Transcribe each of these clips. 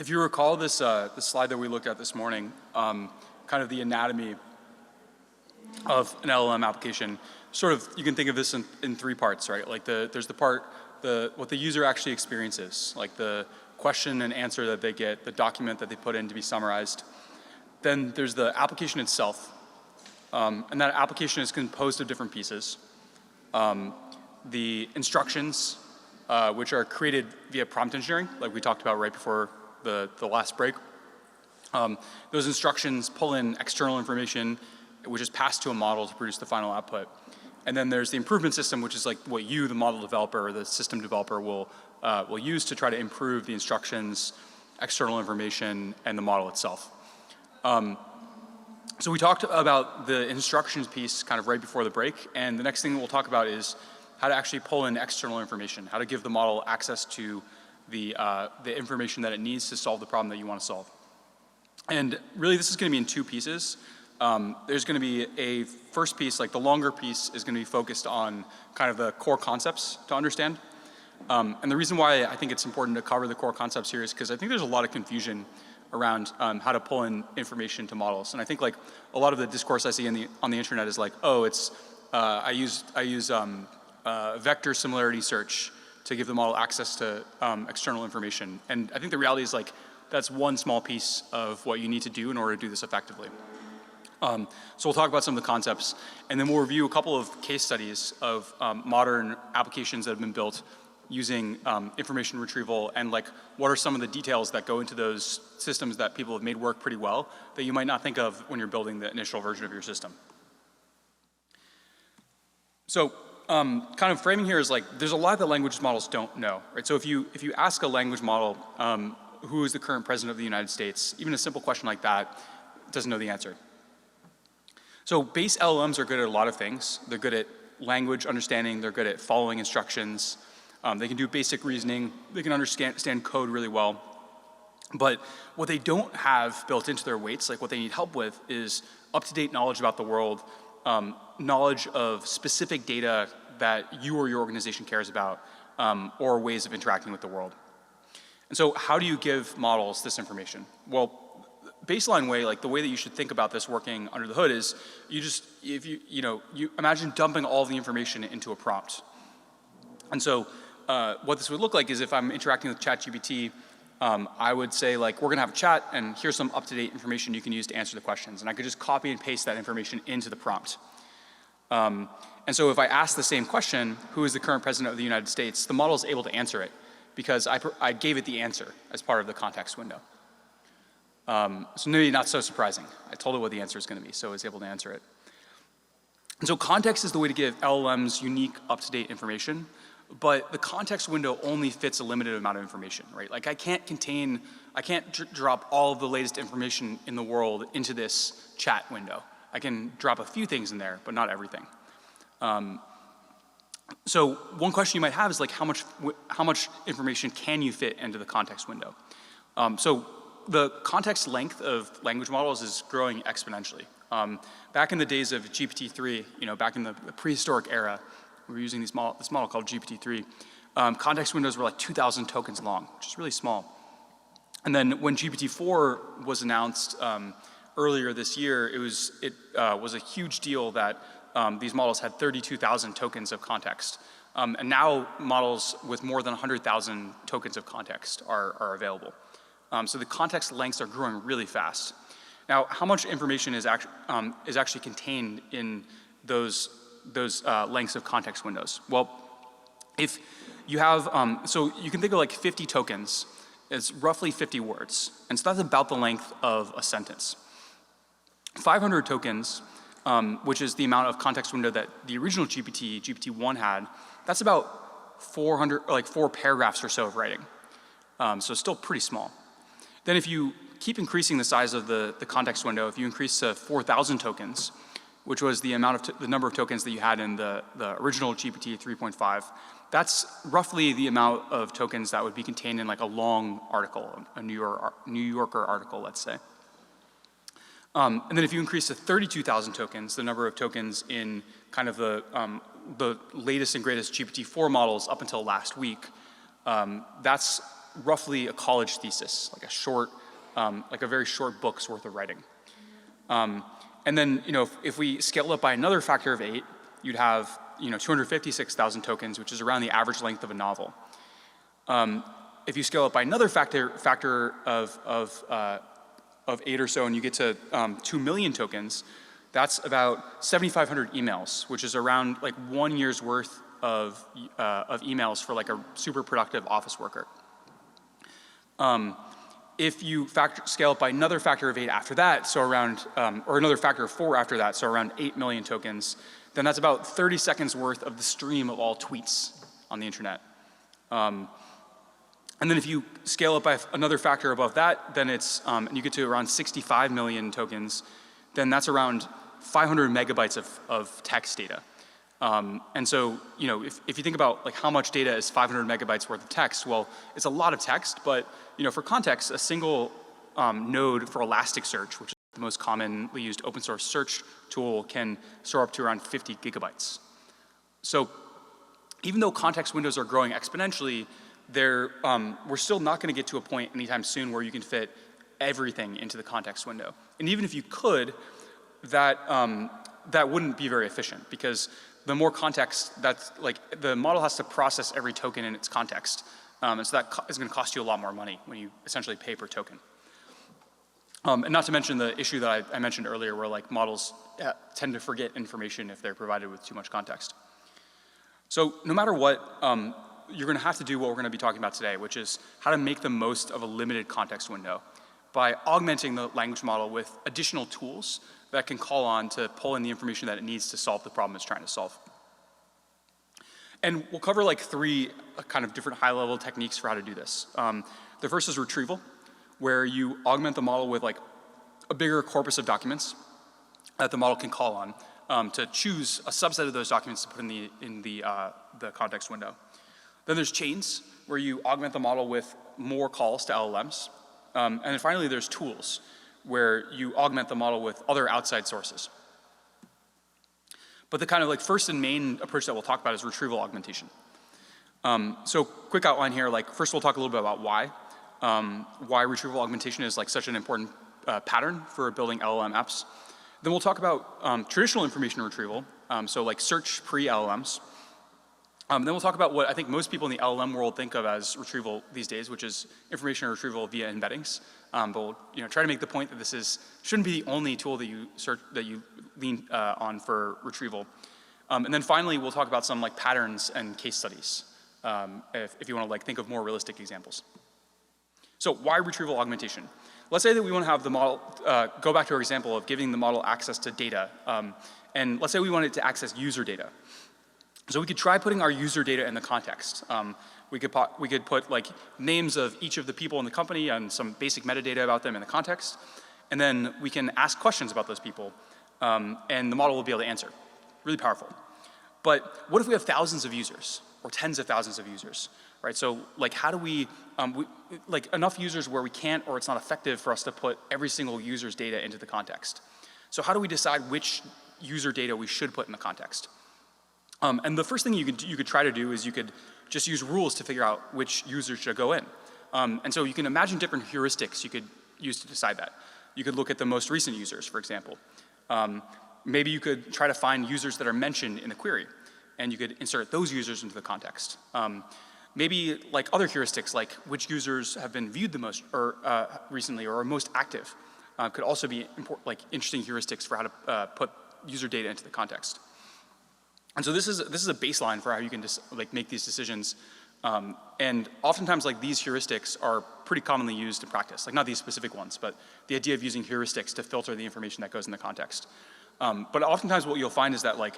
If you recall this, this slide that we looked at this morning, kind of the anatomy of an LLM application, sort of, you can think of this in three parts, right? Like there's the part, what the user actually experiences, like the question and answer that they get, the document that they put in to be summarized. Then there's the application itself, and that application is composed of different pieces. The instructions, which are created via prompt engineering, like we talked about right before the last break. Those instructions pull in external information, which is passed to a model to produce the final output. And then there's the improvement system, which is like what you, the model developer or the system developer, will use to try to improve the instructions, external information, and the model itself. So we talked about the instructions piece kind of right before the break, and the next thing we'll talk about is how to actually pull in external information, how to give the model access to the information that it needs to solve the problem that you want to solve. And really this is going to be in two pieces. There's going to be a first piece, like the longer piece is going to be focused on kind of the core concepts to understand. And the reason why I think it's important to cover the core concepts here is because I think there's a lot of confusion around how to pull in information to models. And I think like a lot of the discourse I see on the internet is like, oh, it's, I use vector similarity search to give the model access to external information. And I think the reality is like, that's one small piece of what you need to do in order to do this effectively. So we'll talk about some of the concepts, and then we'll review a couple of case studies of modern applications that have been built using information retrieval, and like what are some of the details that go into those systems that people have made work pretty well that you might not think of when you're building the initial version of your system. So kind of framing here is like, there's a lot that language models don't know, right? So if you ask a language model, who is the current president of the United States, even a simple question like that, doesn't know the answer. So base LLMs are good at a lot of things. They're good at language understanding, they're good at following instructions, they can do basic reasoning, they can understand code really well. But what they don't have built into their weights, like what they need help with, is up-to-date knowledge about the world, knowledge of specific data that you or your organization cares about, or ways of interacting with the world. And so how do you give models this information? Well, baseline way, like the way that you should think about this working under the hood is you just, if you imagine dumping all the information into a prompt. And so what this would look like is if I'm interacting with ChatGPT, I would say like, we're gonna have a chat and here's some up-to-date information you can use to answer the questions. And I could just copy and paste that information into the prompt. And so if I ask the same question, who is the current president of the United States, the model is able to answer it because I gave it the answer as part of the context window. So maybe not so surprising. I told it what the answer is going to be, so it was able to answer it. And so context is the way to give LLMs unique up-to-date information, but the context window only fits a limited amount of information, right? Like I can't drop all of the latest information in the world into this chat window. I can drop a few things in there, but not everything. So one question you might have is like, how much information can you fit into the context window? So the context length of language models is growing exponentially. Back in the days of GPT-3, back in the prehistoric era, we were using this model called GPT-3. Context windows were like 2,000 tokens long, which is really small. And then when GPT-4 was announced earlier this year, it was a huge deal that these models had 32,000 tokens of context. And now models with more than 100,000 tokens of context are available. So the context lengths are growing really fast. Now, how much information is actually contained in those lengths of context windows? Well, if you have, so you can think of like 50 tokens, it's roughly 50 words. And so that's about the length of a sentence. 500 tokens, which is the amount of context window that the original GPT-1 had, that's about 4 paragraphs or so of writing. So it's still pretty small. Then if you keep increasing the size of the context window, if you increase to 4,000 tokens, which was the amount of the number of tokens that you had in the original GPT 3.5, that's roughly the amount of tokens that would be contained in like a long article, a New Yorker article, let's say. And then if you increase to 32,000 tokens, the number of tokens in kind of the latest and greatest GPT-4 models up until last week, that's roughly a college thesis, like a short, like a very short book's worth of writing. And then, if we scale up by another factor of 8, you'd have, 256,000 tokens, which is around the average length of a novel. If you scale up by another factor of 8 or so, and you get to 2 million tokens, that's about 7,500 emails, which is around like 1 year's worth of emails for like a super productive office worker. If you scale up by another factor of 8 after that, so around, or another factor of 4 after that, so around 8 million tokens, then that's about 30 seconds worth of the stream of all tweets on the internet. And then if you scale up by another factor above that, then it's, and you get to around 65 million tokens, then that's around 500 megabytes of text data. And so, if you think about like how much data is 500 megabytes worth of text, well, it's a lot of text, but for context, a single node for Elasticsearch, which is the most commonly used open source search tool, can store up to around 50 gigabytes. So even though context windows are growing exponentially, we're still not going to get to a point anytime soon where you can fit everything into the context window. And even if you could, that wouldn't be very efficient, because the more context, the model has to process every token in its context. And so that is going to cost you a lot more money when you essentially pay per token. And not to mention the issue that I mentioned earlier, where like models tend to forget information if they're provided with too much context. So no matter what, you're going to have to do what we're going to be talking about today, which is how to make the most of a limited context window by augmenting the language model with additional tools that can call on to pull in the information that it needs to solve the problem it's trying to solve. And we'll cover like 3 kind of different high-level techniques for how to do this. The first is retrieval, where you augment the model with like a bigger corpus of documents that the model can call on to choose a subset of those documents to put in the context window. Then there's chains, where you augment the model with more calls to LLMs. And then finally, there's tools, where you augment the model with other outside sources. But the kind of like first and main approach that we'll talk about is retrieval augmentation. So quick outline here, like first we'll talk a little bit about why retrieval augmentation is like such an important pattern for building LLM apps. Then we'll talk about traditional information retrieval, so like search pre-LLMs. Then we'll talk about what I think most people in the LLM world think of as retrieval these days, which is information retrieval via embeddings. But we'll try to make the point that this shouldn't be the only tool that you lean on for retrieval. And then finally, we'll talk about some like patterns and case studies, if you want to like think of more realistic examples. So why retrieval augmentation? Let's say that we want to have the model, go back to our example of giving the model access to data. And let's say we want it to access user data. So we could try putting our user data in the context. We could put like names of each of the people in the company and some basic metadata about them in the context. And then we can ask questions about those people. And the model will be able to answer. Really powerful. But what if we have thousands of users or tens of thousands of users, right? So like how do we like enough users where we can't or it's not effective for us to put every single user's data into the context. So how do we decide which user data we should put in the context? And the first thing you could try to do is you could just use rules to figure out which users should go in. And so you can imagine different heuristics you could use to decide that. You could look at the most recent users, for example. Maybe you could try to find users that are mentioned in the query, and you could insert those users into the context. Maybe like other heuristics, like which users have been viewed the most or recently or are most active, could also be interesting heuristics for how to put user data into the context. And so this is a baseline for how you can just like make these decisions. And oftentimes like these heuristics are pretty commonly used in practice, like not these specific ones, but the idea of using heuristics to filter the information that goes in the context. But oftentimes what you'll find is that like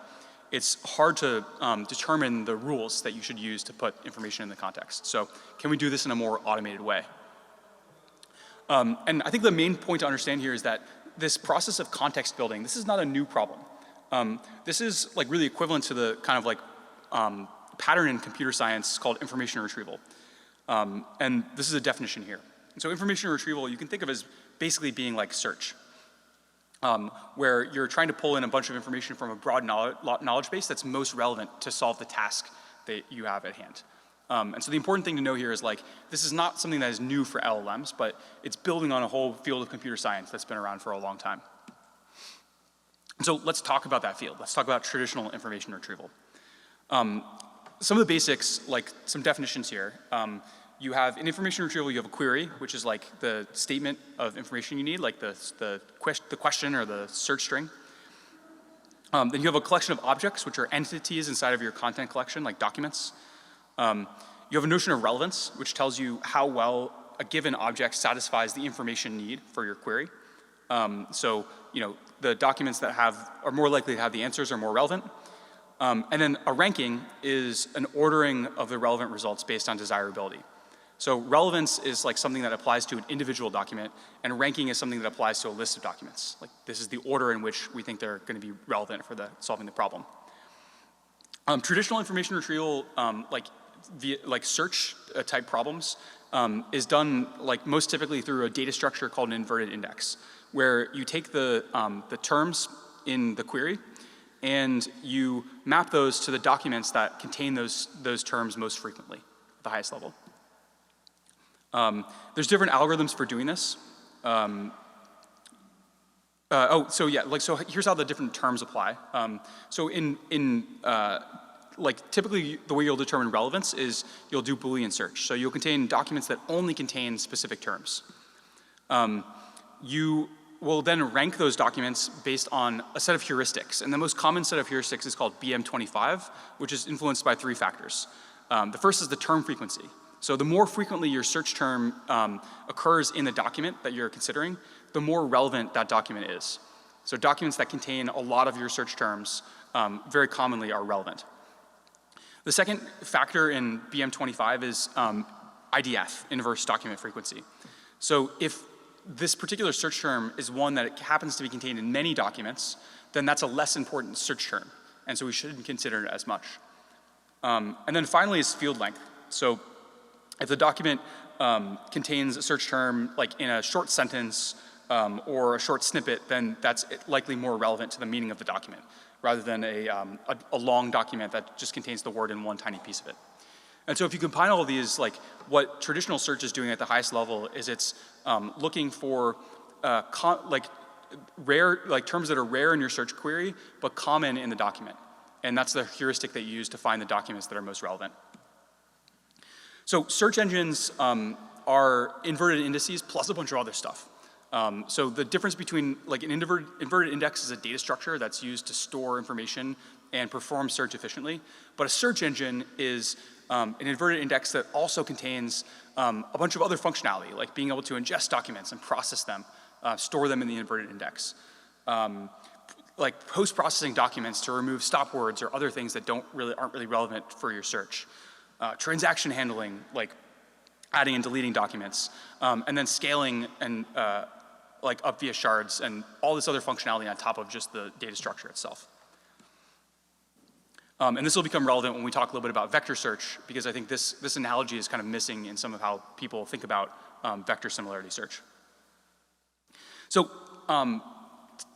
it's hard to determine the rules that you should use to put information in the context. So can we do this in a more automated way? And I think the main point to understand here is that this process of context building, this is not a new problem. This is like really equivalent to the kind of like pattern in computer science called information retrieval. And this is a definition here. So information retrieval you can think of as basically being like search, where you're trying to pull in a bunch of information from a broad knowledge base that's most relevant to solve the task that you have at hand. And so the important thing to know here is like, this is not something that is new for LLMs, but it's building on a whole field of computer science that's been around for a long time. So let's talk about that field. Let's talk about traditional information retrieval. Some of the basics, like some definitions here. You have, in information retrieval, you have a query, which is like the statement of information you need, like the question or the search string. Then you have a collection of objects, which are entities inside of your content collection, like documents. You have a notion of relevance, which tells you how well a given object satisfies the information need for your query. So, the documents that are more likely to have the answers are more relevant. And then a ranking is an ordering of the relevant results based on desirability. So relevance is like something that applies to an individual document, and ranking is something that applies to a list of documents. Like this is the order in which we think they're going to be relevant for solving the problem. Traditional information retrieval, like search type problems, is done like most typically through a data structure called an inverted index, where you take the terms in the query and you map those to the documents that contain those terms most frequently at the highest level. There's different algorithms for doing this. So here's how the different terms apply. So typically the way you'll determine relevance is you'll do Boolean search. So you'll contain documents that only contain specific terms. You will then rank those documents based on a set of heuristics. And the most common set of heuristics is called BM25, which is influenced by 3 factors. The first is the term frequency. So the more frequently your search term occurs in the document that you're considering, the more relevant that document is. So documents that contain a lot of your search terms very commonly are relevant. The second factor in BM25 is IDF, inverse document frequency. So if this particular search term is one that happens to be contained in many documents, then that's a less important search term. And so we shouldn't consider it as much. And then finally is field length. So if the document contains a search term like in a short sentence or a short snippet, then that's likely more relevant to the meaning of the document rather than a long document that just contains the word in one tiny piece of it. And so if you combine all of these, like what traditional search is doing at the highest level is it's looking for terms that are rare in your search query, but common in the document. And that's the heuristic that you use to find the documents that are most relevant. So search engines are inverted indices plus a bunch of other stuff. So the difference between like an inverted index is a data structure that's used to store information and perform search efficiently. But a search engine is an inverted index that also contains a bunch of other functionality, like being able to ingest documents and process them, store them in the inverted index. Like post-processing documents to remove stop words or other things that aren't really relevant for your search. Transaction handling, like adding and deleting documents, and then scaling and like up via shards and all this other functionality on top of just the data structure itself. And this will become relevant when we talk a little bit about vector search, because I think this analogy is kind of missing in some of how people think about vector similarity search. So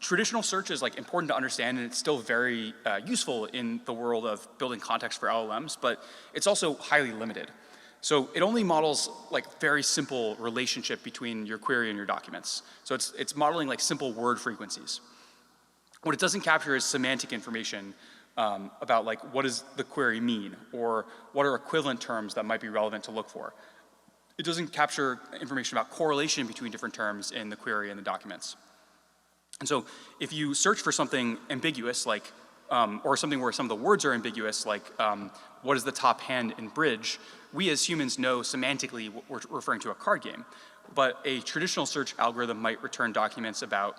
traditional search is like important to understand, and it's still very useful in the world of building context for LLMs, but it's also highly limited. So it only models like very simple relationship between your query and your documents. So it's modeling like simple word frequencies. What it doesn't capture is semantic information about like what does the query mean, or what are equivalent terms that might be relevant to look for. It doesn't capture information about correlation between different terms in the query and the documents. And so if you search for something ambiguous, like, or something where some of the words are ambiguous, like what is the top hand in bridge, we as humans know semantically we're referring to a card game. But a traditional search algorithm might return documents about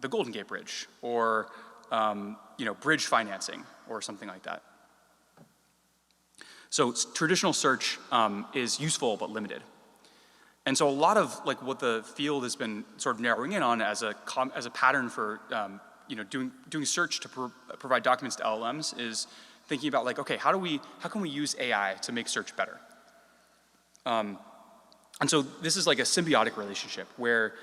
the Golden Gate Bridge, or bridge financing, or something like that. So traditional search is useful but limited. And so a lot of like what the field has been sort of narrowing in on as a pattern for doing search to provide documents to LLMs is thinking about like, okay, how can we use AI to make search better? And so this is like a symbiotic relationship where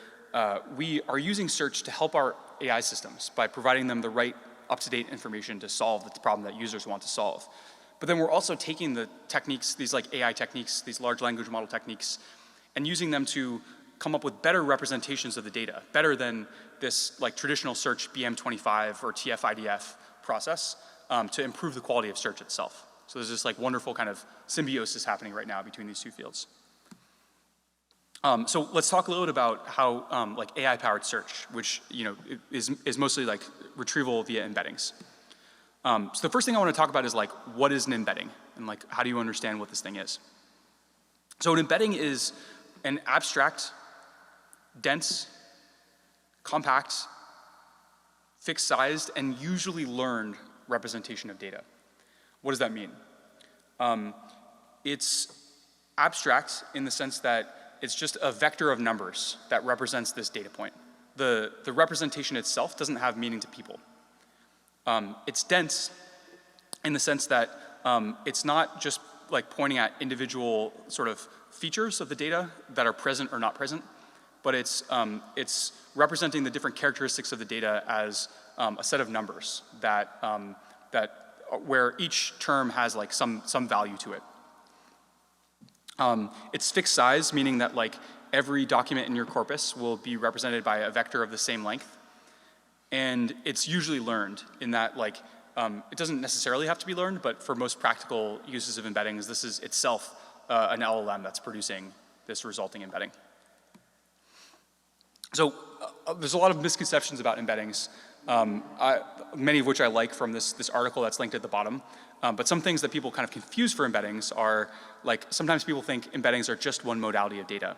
we are using search to help our AI systems by providing them the right up-to-date information to solve the problem that users want to solve. But then we're also taking the techniques, these like AI techniques, these large language model techniques, and using them to come up with better representations of the data, better than this like traditional search BM25 or TF-IDF process to improve the quality of search itself. So there's this like wonderful kind of symbiosis happening right now between these two fields. So let's talk a little bit about how like AI-powered search, which is mostly like retrieval via embeddings. So the first thing I want to talk about is like what is an embedding and like how do you understand what this thing is? So an embedding is an abstract, dense, compact, fixed-sized, and usually learned representation of data. What does that mean? It's abstract in the sense that it's just a vector of numbers that represents this data point. The representation itself doesn't have meaning to people. It's dense in the sense that it's not just like pointing at individual sort of features of the data that are present or not present, but it's representing the different characteristics of the data as a set of numbers that where each term has like some value to it. It's fixed size, meaning that like every document in your corpus will be represented by a vector of the same length. And it's usually learned in that like, it doesn't necessarily have to be learned, but for most practical uses of embeddings, this is itself an LLM that's producing this resulting embedding. So there's a lot of misconceptions about embeddings, many of which I like from this article that's linked at the bottom. But some things that people kind of confuse for embeddings are like sometimes people think embeddings are just one modality of data,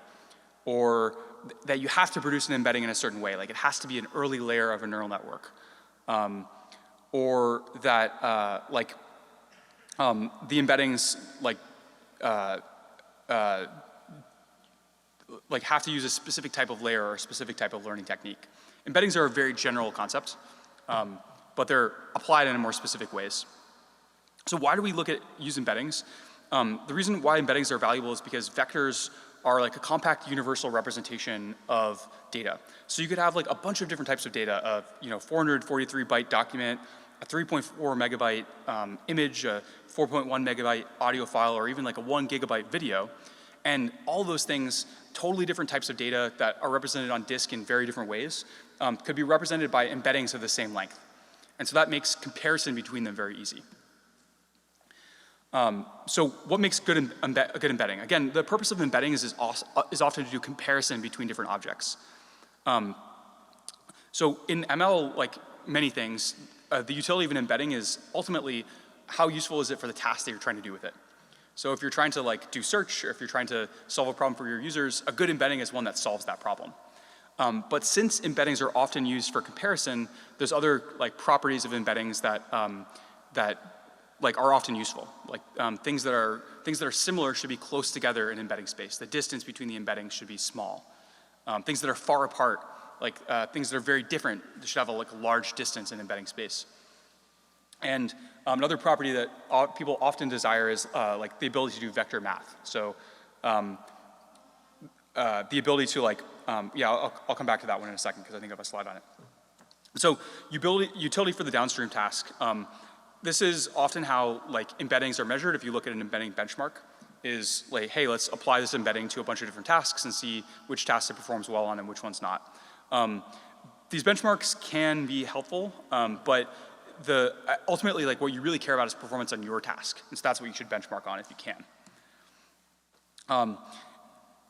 or that you have to produce an embedding in a certain way, like it has to be an early layer of a neural network, or that the embeddings like have to use a specific type of layer or a specific type of learning technique. Embeddings are a very general concept, but they're applied in more specific ways. So why do we use embeddings? The reason why embeddings are valuable is because vectors are like a compact universal representation of data. So you could have like a bunch of different types of data, 443 byte document, a 3.4 megabyte image, a 4.1 megabyte audio file, or even like a 1 gigabyte video. And all those things, totally different types of data that are represented on disk in very different ways, could be represented by embeddings of the same length. And so that makes comparison between them very easy. So what makes a good embedding? Again, the purpose of embedding is often to do comparison between different objects. So in ML, like many things, the utility of an embedding is ultimately how useful is it for the task that you're trying to do with it. So if you're trying to like do search, or if you're trying to solve a problem for your users, a good embedding is one that solves that problem. But since embeddings are often used for comparison, there's other like properties of embeddings that are often useful. Like things that are similar should be close together in embedding space. The distance between the embeddings should be small. Things that are far apart, like things that are very different, they should have a large distance in embedding space. And another property that people often desire is like the ability to do vector math. So the ability to I'll come back to that one in a second because I think I have a slide on it. So utility for the downstream task. This is often how like embeddings are measured. If you look at an embedding benchmark, is like, hey, let's apply this embedding to a bunch of different tasks and see which tasks it performs well on and which ones not. These benchmarks can be helpful, but ultimately like what you really care about is performance on your task. And so that's what you should benchmark on if you can.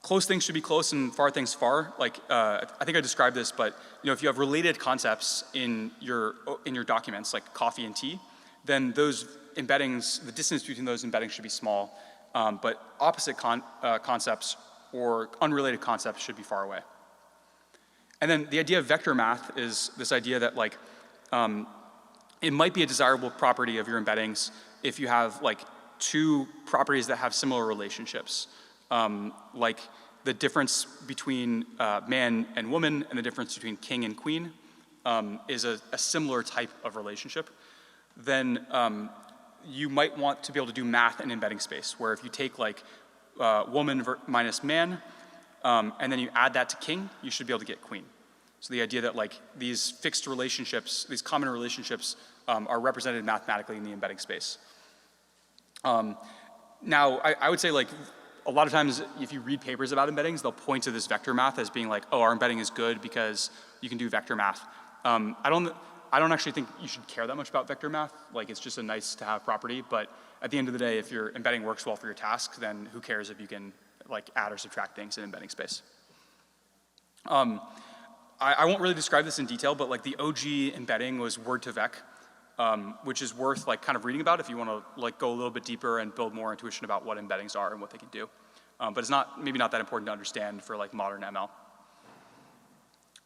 Close things should be close and far things far. Like I think I described this, but if you have related concepts in your documents, like coffee and tea, then those embeddings, the distance between those embeddings should be small, but opposite concepts or unrelated concepts should be far away. And then the idea of vector math is this idea that like it might be a desirable property of your embeddings if you have like two properties that have similar relationships. Like the difference between man and woman and the difference between king and queen is a similar type of relationship, then you might want to be able to do math in embedding space, where if you take like woman minus man, and then you add that to king, you should be able to get queen. So the idea that like these fixed relationships, these common relationships are represented mathematically in the embedding space. Now, I would say like a lot of times if you read papers about embeddings, they'll point to this vector math as being like, oh, our embedding is good because you can do vector math. I don't actually think you should care that much about vector math. Like it's just a nice to have property, but at the end of the day, if your embedding works well for your task, then who cares if you can like add or subtract things in embedding space. I won't really describe this in detail, but like the OG embedding was word2vec, which is worth like kind of reading about if you want to like go a little bit deeper and build more intuition about what embeddings are and what they can do. But it's maybe not that important to understand for like modern ML.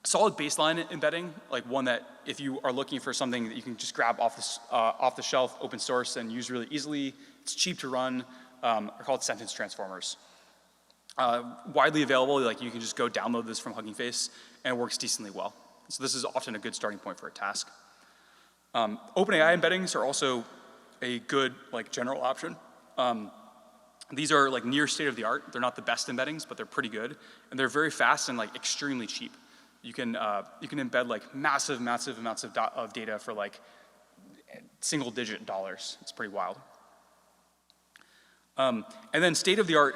Solid baseline embedding, like one that if you are looking for something that you can just grab off the shelf, open source, and use really easily, it's cheap to run, are called sentence transformers. Widely available, like you can just go download this from Hugging Face, and it works decently well. So this is often a good starting point for a task. OpenAI embeddings are also a good like general option. These are like near state of the art. They're not the best embeddings, but they're pretty good, and they're very fast and like extremely cheap. You can embed like massive amounts of data for like single-digit dollars. It's pretty wild. And then state-of-the-art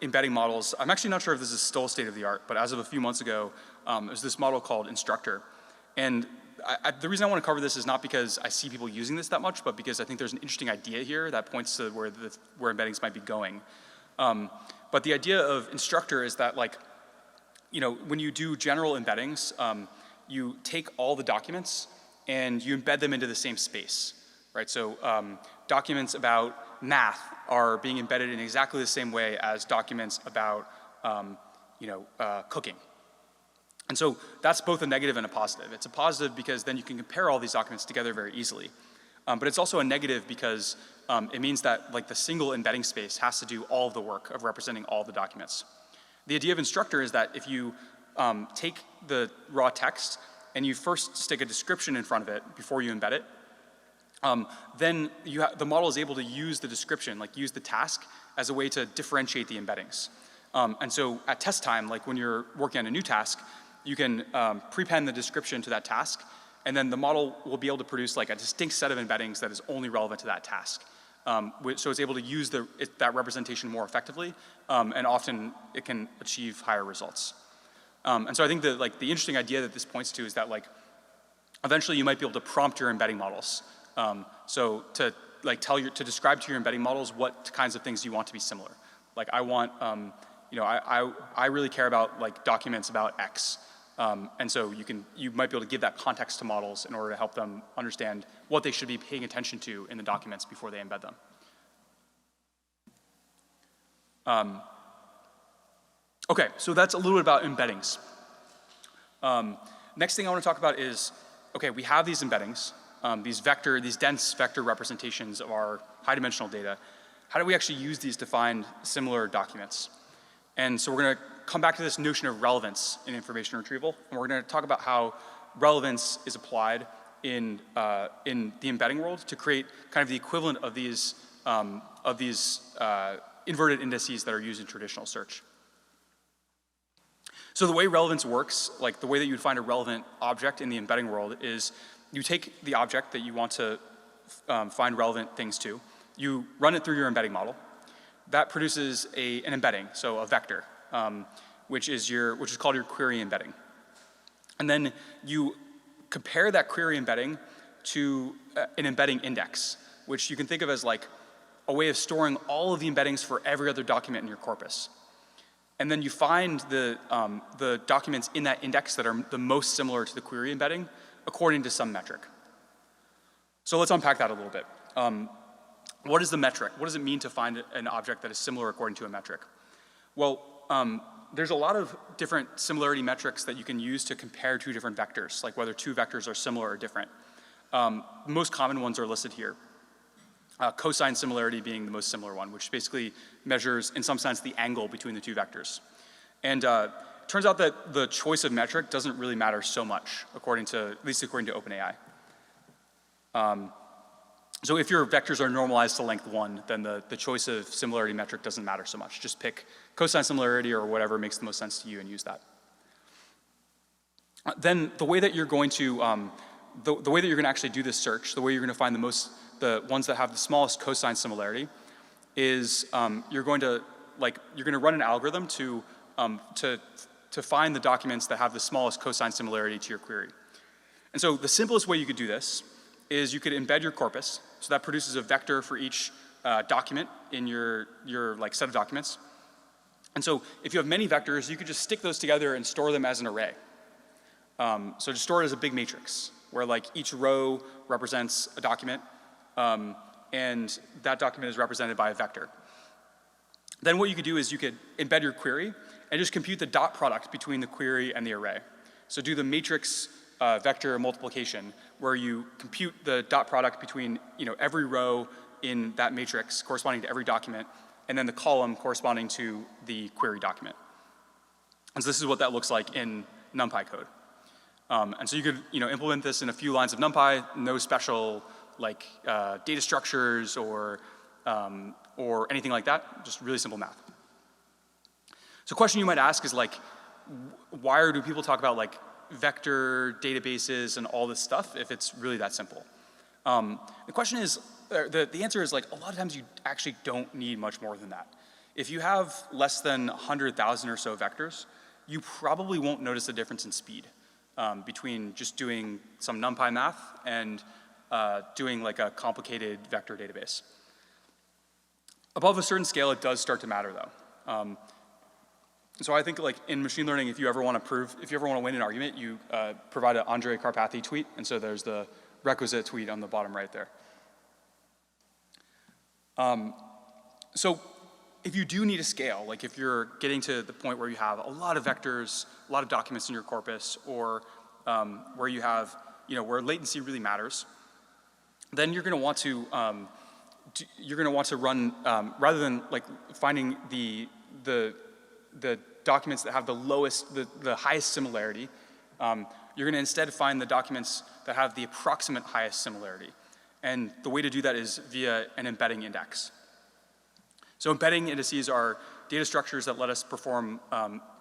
embedding models. I'm actually not sure if this is still state-of-the-art, but as of a few months ago, there's this model called Instructor. And the reason I want to cover this is not because I see people using this that much, but because I think there's an interesting idea here that points to where embeddings might be going. But the idea of Instructor is that like, you know, when you do general embeddings, you take all the documents and you embed them into the same space, right? So documents about math are being embedded in exactly the same way as documents about, cooking. And so that's both a negative and a positive. It's a positive because then you can compare all these documents together very easily. But it's also a negative because it means that like the single embedding space has to do all of the work of representing all the documents. The idea of Instructor is that if you take the raw text and you first stick a description in front of it before you embed it, then the model is able to use the description, like use the task as a way to differentiate the embeddings. And so at test time, like when you're working on a new task, you can prepend the description to that task, and then the model will be able to produce like a distinct set of embeddings that is only relevant to that task. So it's able to use that representation more effectively, and often it can achieve higher results. And so I think that like the interesting idea that this points to is that like eventually you might be able to prompt your embedding models. So to like to describe to your embedding models what kinds of things you want to be similar. Like I want, I really care about like documents about X. And so you might be able to give that context to models in order to help them understand what they should be paying attention to in the documents before they embed them. Okay, so that's a little bit about embeddings. Next thing I want to talk about is, okay, we have these embeddings, these dense vector representations of our high-dimensional data. How do we actually use these to find similar documents? And so we're going to come back to this notion of relevance in information retrieval, and we're going to talk about how relevance is applied in the embedding world to create kind of the equivalent of these inverted indices that are used in traditional search. So the way relevance works, like the way that you would find a relevant object in the embedding world is you take the object that you want to find relevant things to, you run it through your embedding model. That produces an embedding, so a vector, which is called your query embedding. And then you compare that query embedding to an embedding index, which you can think of as like a way of storing all of the embeddings for every other document in your corpus. And then you find the documents in that index that are the most similar to the query embedding according to some metric. So let's unpack that a little bit. What is the metric? What does it mean to find an object that is similar according to a metric? Well, there's a lot of different similarity metrics that you can use to compare two different vectors, like whether two vectors are similar or different. Most common ones are listed here. Cosine similarity being the most similar one, which basically measures, in some sense, the angle between the two vectors. And turns out that the choice of metric doesn't really matter so much, at least according to OpenAI. So if your vectors are normalized to length 1, then the choice of similarity metric doesn't matter so much. Just pick cosine similarity or whatever makes the most sense to you and use that. Then the way that you're going to actually do this search, the way you're going to find the ones that have the smallest cosine similarity, is you're going to run an algorithm to find the documents that have the smallest cosine similarity to your query. And so the simplest way you could do this is you could embed your corpus. So that produces a vector for each document in your set of documents. And so if you have many vectors, you could just stick those together and store them as an array. So just store it as a big matrix, where like each row represents a document, and that document is represented by a vector. Then what you could do is you could embed your query and just compute the dot product between the query and the array. So do the matrix vector multiplication, where you compute the dot product between every row in that matrix corresponding to every document, and then the column corresponding to the query document. And so this is what that looks like in NumPy code. And so you could implement this in a few lines of NumPy, no special data structures or anything like that, just really simple math. So a question you might ask is why do people talk about vector databases and all this stuff if it's really that simple? The question is, the answer is a lot of times you actually don't need much more than that. If you have less than 100,000 or so vectors, you probably won't notice a difference in speed between just doing some NumPy math and doing a complicated vector database. Above a certain scale, it does start to matter though. So I think in machine learning, if you ever want to win an argument, you provide an Andre Karpathy tweet, and so there's the requisite tweet on the bottom right there. So if you do need a scale, if you're getting to the point where you have a lot of vectors, a lot of documents in your corpus, or where you have, where latency really matters, then you're going to want to run rather than finding the documents that have the highest similarity. You're going to instead find the documents that have the approximate highest similarity. And the way to do that is via an embedding index. So embedding indices are data structures that let us perform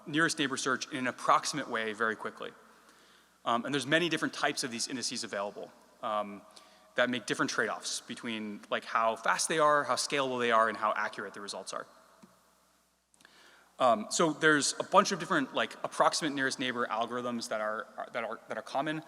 nearest neighbor search in an approximate way very quickly. And there's many different types of these indices available that make different trade-offs between how fast they are, how scalable they are, and how accurate the results are. So there's a bunch of different approximate nearest neighbor algorithms that are common.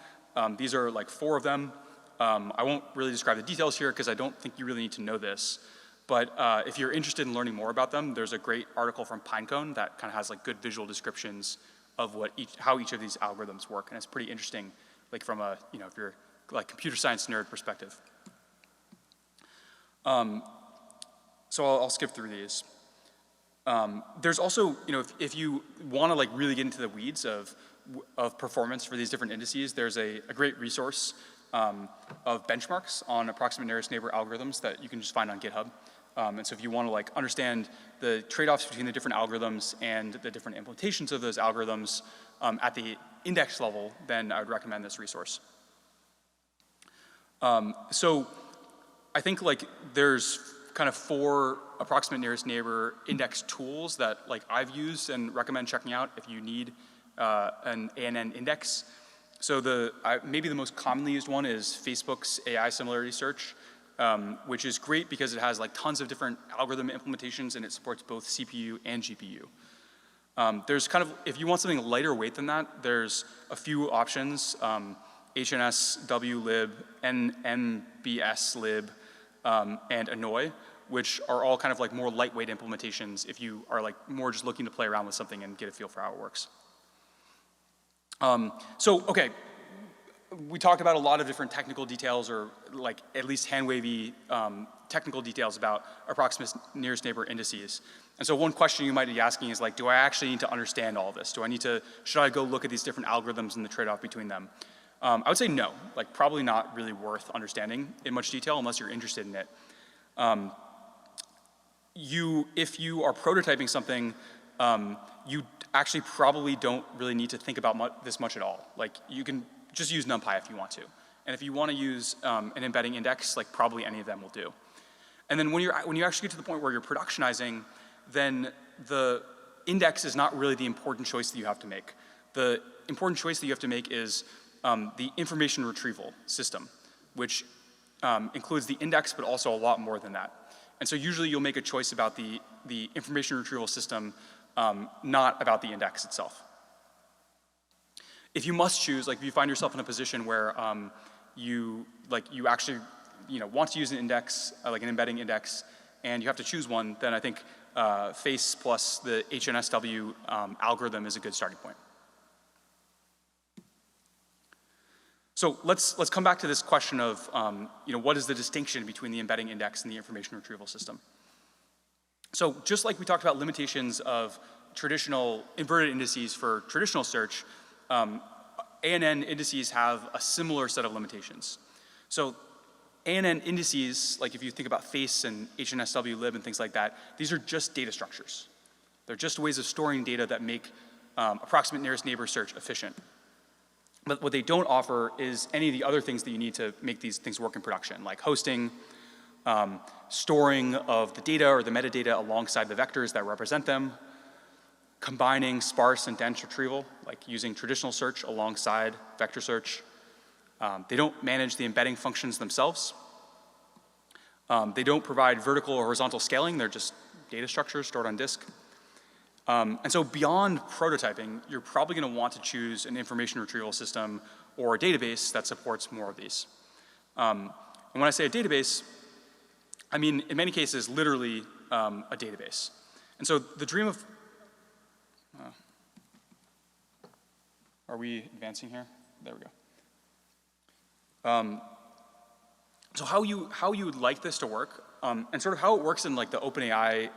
These are 4 of them. I won't really describe the details here because I don't think you really need to know this. But if you're interested in learning more about them, there's a great article from Pinecone that kind of has good visual descriptions of how each of these algorithms work, and it's pretty interesting, from a if you're computer science nerd perspective. So I'll skip through these. There's also, if you want to really get into the weeds of performance for these different indices, there's a great resource of benchmarks on approximate nearest neighbor algorithms that you can just find on GitHub. And so if you want to understand the trade-offs between the different algorithms and the different implementations of those algorithms at the index level, then I would recommend this resource. So I think there's kind of 4 approximate nearest neighbor index tools that I've used and recommend checking out if you need an ANN index. So maybe the most commonly used one is Facebook's AI similarity search, which is great because it has tons of different algorithm implementations and it supports both CPU and GPU. There's if you want something lighter weight than that, there's a few options, HNSWlib, NMBSlib, and Annoy, which are all kind of more lightweight implementations if you are more just looking to play around with something and get a feel for how it works. So, okay, we talked about a lot of different technical details, or at least hand-wavy technical details about approximate nearest neighbor indices. And so one question you might be asking is do I actually need to understand all this? Should I go look at these different algorithms and the trade-off between them? I would say no, probably not really worth understanding in much detail unless you're interested in it. If you are prototyping something, you actually probably don't really need to think about this much at all. You can just use NumPy if you want to. And if you want to use an embedding index, probably any of them will do. And then when you actually get to the point where you're productionizing, then the index is not really the important choice that you have to make. The important choice that you have to make is the information retrieval system, which includes the index, but also a lot more than that. And so usually you'll make a choice about the information retrieval system, not about the index itself. If you must choose, like if you find yourself in a position where you actually want to use an index, like an embedding index, and you have to choose one, then I think FACE plus the HNSW algorithm is a good starting point. So let's come back to this question of what is the distinction between the embedding index and the information retrieval system. So just like we talked about limitations of traditional inverted indices for traditional search, ANN indices have a similar set of limitations. So ANN indices, like if you think about FACE and HNSW lib and things like that, these are just data structures. They're just ways of storing data that make approximate nearest neighbor search efficient. But what they don't offer is any of the other things that you need to make these things work in production, like hosting, storing of the data or the metadata alongside the vectors that represent them, combining sparse and dense retrieval, like using traditional search alongside vector search. They don't manage the embedding functions themselves. They don't provide vertical or horizontal scaling. They're just data structures stored on disk. And so beyond prototyping, you're probably going to want to choose an information retrieval system or a database that supports more of these. And when I say a database, I mean, in many cases, literally a database. And so the dream of, are we advancing here? There we go. So how you would like this to work, and sort of how it works in like the OpenAI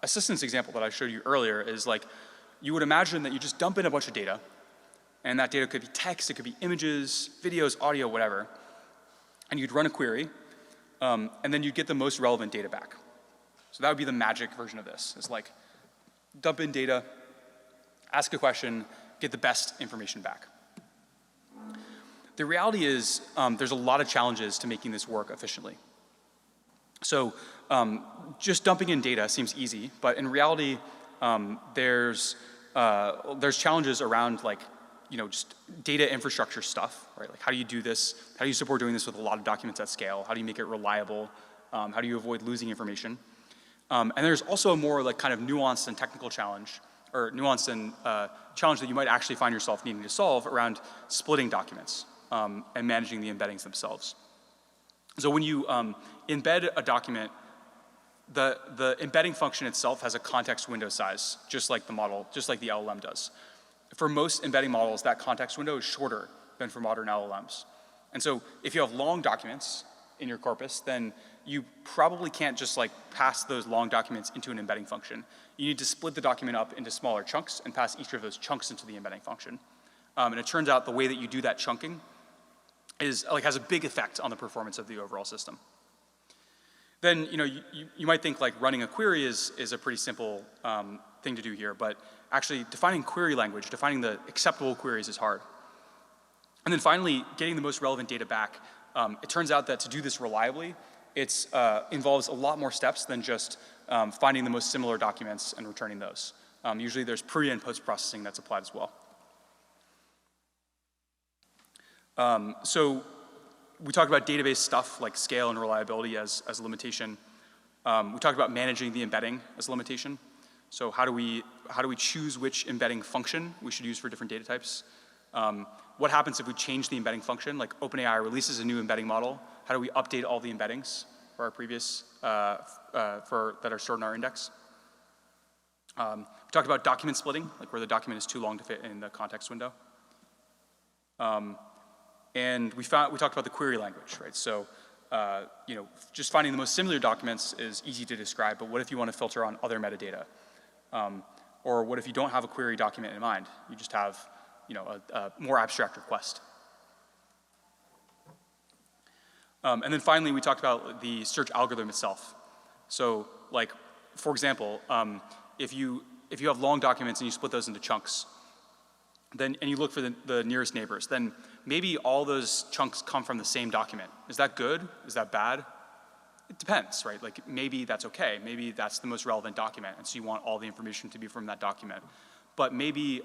assistance example that I showed you earlier is like, you would imagine that you just dump in a bunch of data, and that data could be text, it could be images, videos, audio, whatever, and you'd run a query, and then you'd get the most relevant data back. So that would be the magic version of this. It's like, dump in data, ask a question, get the best information back. The reality is there's a lot of challenges to making this work efficiently. So just dumping in data seems easy, but in reality, there's challenges around like, just data infrastructure stuff, right? Like how do you do this? How do you support doing this with a lot of documents at scale? How do you make it reliable? How do you avoid losing information? And there's also a more like kind of nuanced and technical challenge, or nuanced and challenge that you might actually find yourself needing to solve around splitting documents and managing the embeddings themselves. So when you embed a document, the embedding function itself has a context window size, just like the model, just like the LLM does. For most embedding models, that context window is shorter than for modern LLMs. And so if you have long documents in your corpus, then you probably can't just like pass those long documents into an embedding function. You need to split the document up into smaller chunks and pass each of those chunks into the embedding function. And it turns out the way that you do that chunking has a big effect on the performance of the overall system. Then you might think like running a query is a pretty simple thing to do here, but actually defining query language, defining the acceptable queries is hard. And then finally, getting the most relevant data back. It turns out that to do this reliably, it involves a lot more steps than just finding the most similar documents and returning those. Usually there's pre and post processing that's applied as well. So we talked about database stuff like scale and reliability as a limitation. We talked about managing the embedding as a limitation. So how do we choose which embedding function we should use for different data types? What happens if we change the embedding function? Like OpenAI releases a new embedding model. How do we update all the embeddings for our previous, that are stored in our index? We talked about document splitting, like where the document is too long to fit in the context window. And we talked about the query language, right? So, just finding the most similar documents is easy to describe, but what if you want to filter on other metadata? Or what if you don't have a query document in mind? You just have, a more abstract request. And then finally, we talked about the search algorithm itself. So, like, for example, if you have long documents and you split those into chunks, and you look for the nearest neighbors, then maybe all those chunks come from the same document. Is that good? Is that bad? It depends, right? Like maybe that's okay. Maybe that's the most relevant document, and so you want all the information to be from that document. But maybe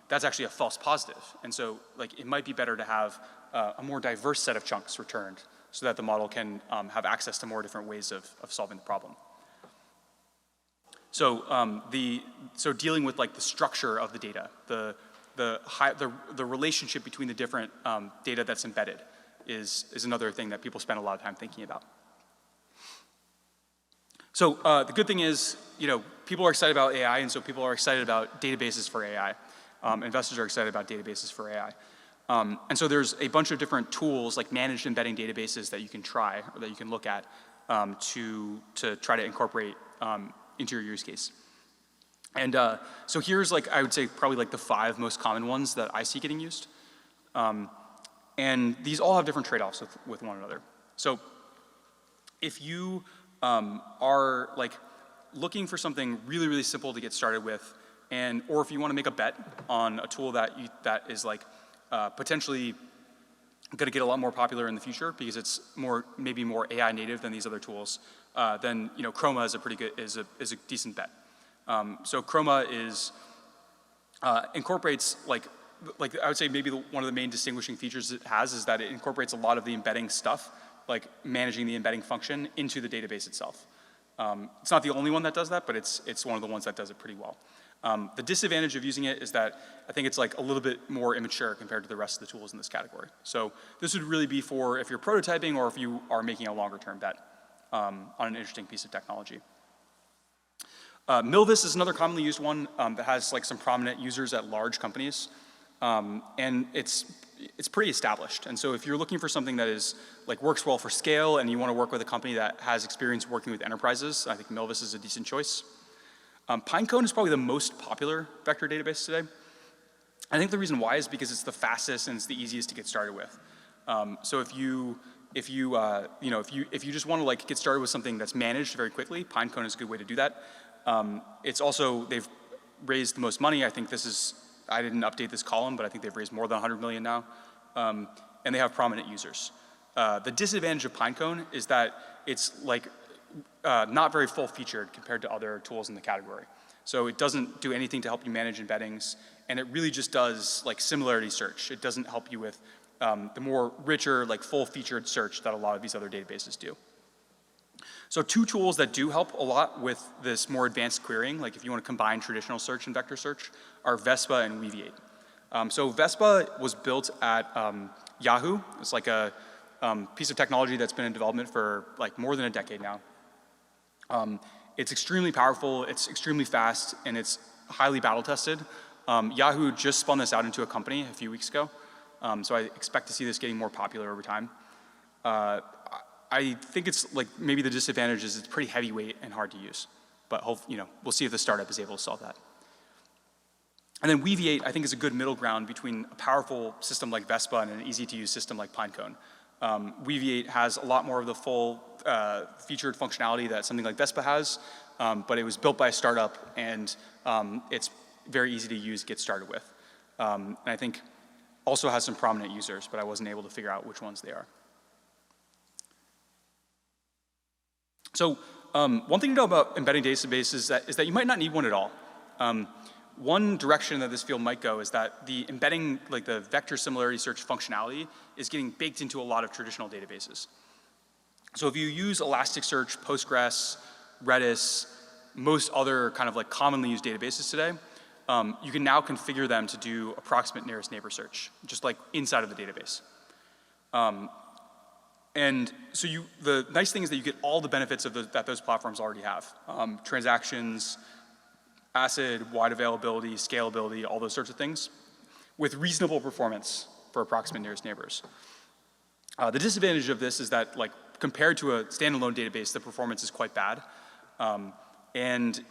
that's actually a false positive, and so like it might be better to have a more diverse set of chunks returned so that the model can have access to more different ways of solving the problem. So so dealing with like the structure of the data, the relationship between the different data that's embedded is another thing that people spend a lot of time thinking about. So the good thing is, people are excited about AI, and so people are excited about databases for AI. Investors are excited about databases for AI. And so there's a bunch of different tools like managed embedding databases that you can try or that you can look at to try to incorporate into your use case. And so here's like, I would say probably like the 5 most common ones that I see getting used. And these all have different trade-offs with one another. So if you are like looking for something really, really simple to get started with, or if you want to make a bet on a tool that is like potentially going to get a lot more popular in the future because it's maybe more AI native than these other tools, then Chroma is a decent bet. So Chroma incorporates like I would say maybe one of the main distinguishing features it has is that it incorporates a lot of the embedding stuff, like managing the embedding function into the database itself. It's not the only one that does that, but it's one of the ones that does it pretty well. The disadvantage of using it is that I think it's like a little bit more immature compared to the rest of the tools in this category. So this would really be for if you're prototyping or if you are making a longer term bet on an interesting piece of technology. Milvus is another commonly used one that has like some prominent users at large companies. And it's pretty established. And so if you're looking for something that is like works well for scale and you want to work with a company that has experience working with enterprises, I think Milvus is a decent choice. Pinecone is probably the most popular vector database today. I think the reason why is because it's the fastest and it's the easiest to get started with. So if you just want to like get started with something that's managed very quickly, Pinecone is a good way to do that. It's also, they've raised the most money. I think I didn't update this column, but I think they've raised more than 100 million now. And they have prominent users. The disadvantage of Pinecone is that it's like not very full featured compared to other tools in the category. So it doesn't do anything to help you manage embeddings, and it really just does like similarity search. It doesn't help you with the more richer, like full featured search that a lot of these other databases do. So 2 tools that do help a lot with this more advanced querying, like if you want to combine traditional search and vector search, are Vespa and Weaviate. So Vespa was built at Yahoo. It's like a piece of technology that's been in development for like more than a decade now. It's extremely powerful, it's extremely fast, and it's highly battle tested. Yahoo just spun this out into a company a few weeks ago, so I expect to see this getting more popular over time. I think it's like maybe the disadvantage is it's pretty heavyweight and hard to use, but we'll see if the startup is able to solve that. And then Weaviate, I think, is a good middle ground between a powerful system like Vespa and an easy-to-use system like Pinecone. Weaviate has a lot more of the full featured functionality that something like Vespa has, but it was built by a startup, and it's very easy to use, get started with. And I think also has some prominent users, but I wasn't able to figure out which ones they are. So one thing to know about embedding databases is that you might not need one at all. One direction that this field might go is that the embedding, like the vector similarity search functionality, is getting baked into a lot of traditional databases. So if you use Elasticsearch, Postgres, Redis, most other kind of like commonly used databases today, you can now configure them to do approximate nearest neighbor search, just like inside of the database. And so the nice thing is that you get all the benefits of that those platforms already have. Transactions, ACID, wide availability, scalability, all those sorts of things, with reasonable performance for approximate nearest neighbors. The disadvantage of this is that, like, compared to a standalone database, the performance is quite bad. And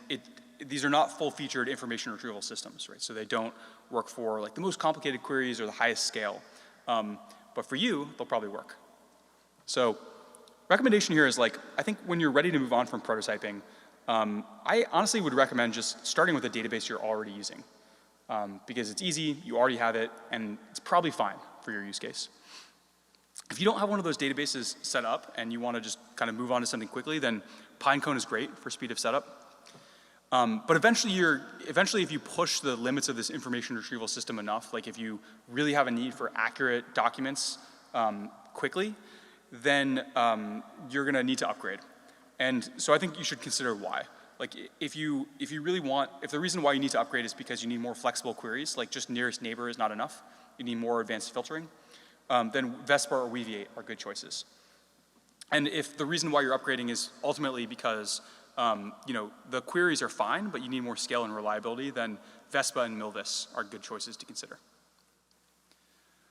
these are not full-featured information retrieval systems, right? So they don't work for like the most complicated queries or the highest scale. But for you, they'll probably work. So recommendation here is, like, I think when you're ready to move on from prototyping, I honestly would recommend just starting with a database you're already using. Because it's easy, you already have it, and it's probably fine for your use case. If you don't have one of those databases set up and you want to just kind of move on to something quickly, then Pinecone is great for speed of setup. But eventually if you push the limits of this information retrieval system enough, like if you really have a need for accurate documents quickly, then you're gonna need to upgrade. And so I think you should consider why. Like if the reason why you need to upgrade is because you need more flexible queries, like just nearest neighbor is not enough, you need more advanced filtering, then Vespa or Weaviate are good choices. And if the reason why you're upgrading is ultimately because the queries are fine, but you need more scale and reliability, then Vespa and Milvus are good choices to consider.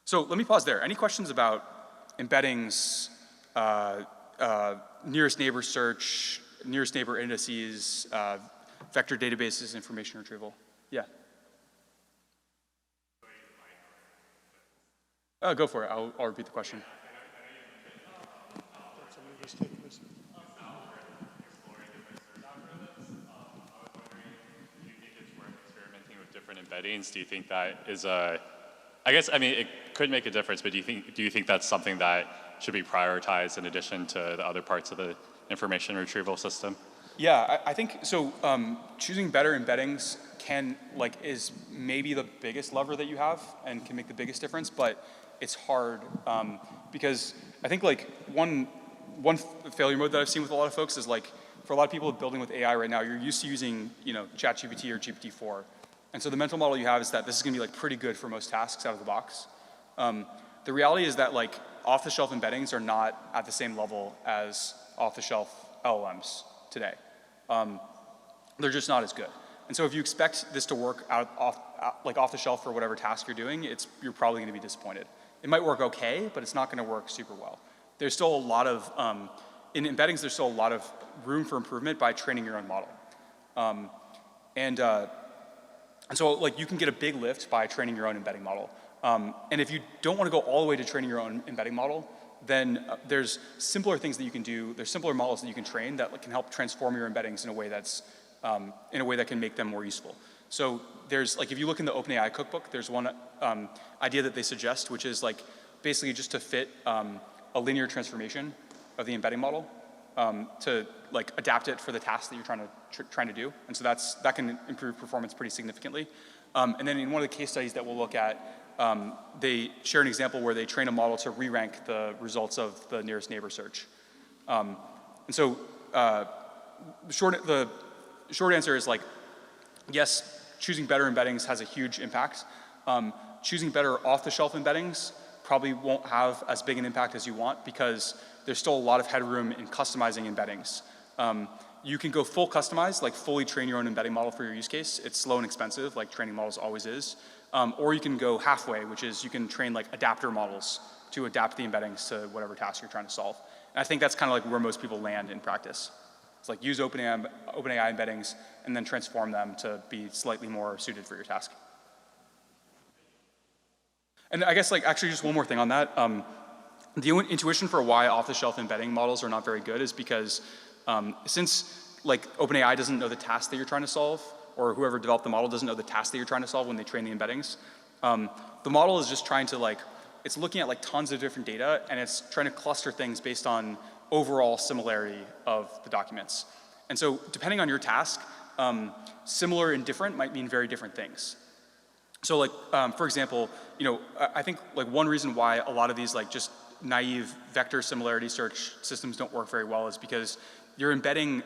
So let me pause there. Any questions about embeddings, nearest neighbor search, nearest neighbor indices, vector databases, information retrieval? Yeah. Go for it. I'll repeat the question. Embeddings, do you think that is I mean, it could make a difference, but do you think that's something that should be prioritized in addition to the other parts of the information retrieval system? Yeah, I think so. Choosing better embeddings is maybe the biggest lever that you have and can make the biggest difference, but it's hard because I think like one failure mode that I've seen with a lot of folks is like for a lot of people building with AI right now, you're used to using ChatGPT or GPT-4. And so the mental model you have is that this is gonna be like pretty good for most tasks out of the box. The reality is that like off-the-shelf embeddings are not at the same level as off-the-shelf LLMs today. They're just not as good. And so if you expect this to work off the shelf for whatever task you're doing, you're probably gonna be disappointed. It might work okay, but it's not gonna work super well. There's still a lot of, in embeddings, there's still a lot of room for improvement by training your own model. And so like you can get a big lift by training your own embedding model. And if you don't want to go all the way to training your own embedding model, then there's simpler things that you can do. There's simpler models that you can train that can help transform your embeddings in a way that can make them more useful. So there's like, if you look in the OpenAI cookbook, there's one idea that they suggest, which is like basically just to fit a linear transformation of the embedding model to like adapt it for the task that you're trying to do. And so that can improve performance pretty significantly. And then in one of the case studies that we'll look at, they share an example where they train a model to re-rank the results of the nearest neighbor search. And so the short answer is like, yes, choosing better embeddings has a huge impact. Choosing better off-the-shelf embeddings probably won't have as big an impact as you want because there's still a lot of headroom in customizing embeddings. You can go full customize, like fully train your own embedding model for your use case. It's slow and expensive, like training models always is. Or you can go halfway, which is you can train like adapter models to adapt the embeddings to whatever task you're trying to solve. And I think that's kind of like where most people land in practice. It's like use OpenAI embeddings and then transform them to be slightly more suited for your task. And I guess like actually just one more thing on that. The intuition for why off-the-shelf embedding models are not very good is because since like OpenAI doesn't know the task that you're trying to solve, or whoever developed the model doesn't know the task that you're trying to solve when they train the embeddings, the model is just trying to like, it's looking at like tons of different data and it's trying to cluster things based on overall similarity of the documents. And so depending on your task, similar and different might mean very different things. So like, for example, I think like one reason why a lot of these like just naive vector similarity search systems don't work very well is because you're embedding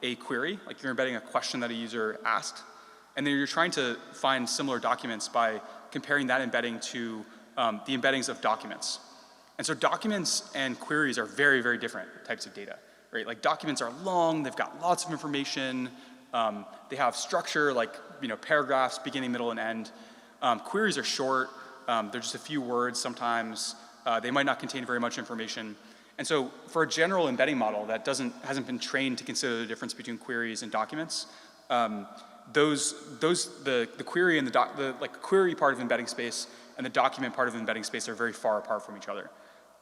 a query, like you're embedding a question that a user asked, and then you're trying to find similar documents by comparing that embedding to the embeddings of documents. And so documents and queries are very, very different types of data, right? Like documents are long, they've got lots of information, they have structure like paragraphs, beginning, middle, and end. Queries are short, they're just a few words sometimes, they might not contain very much information. And so for a general embedding model that hasn't been trained to consider the difference between queries and documents, the query and the query part of embedding space and the document part of embedding space are very far apart from each other.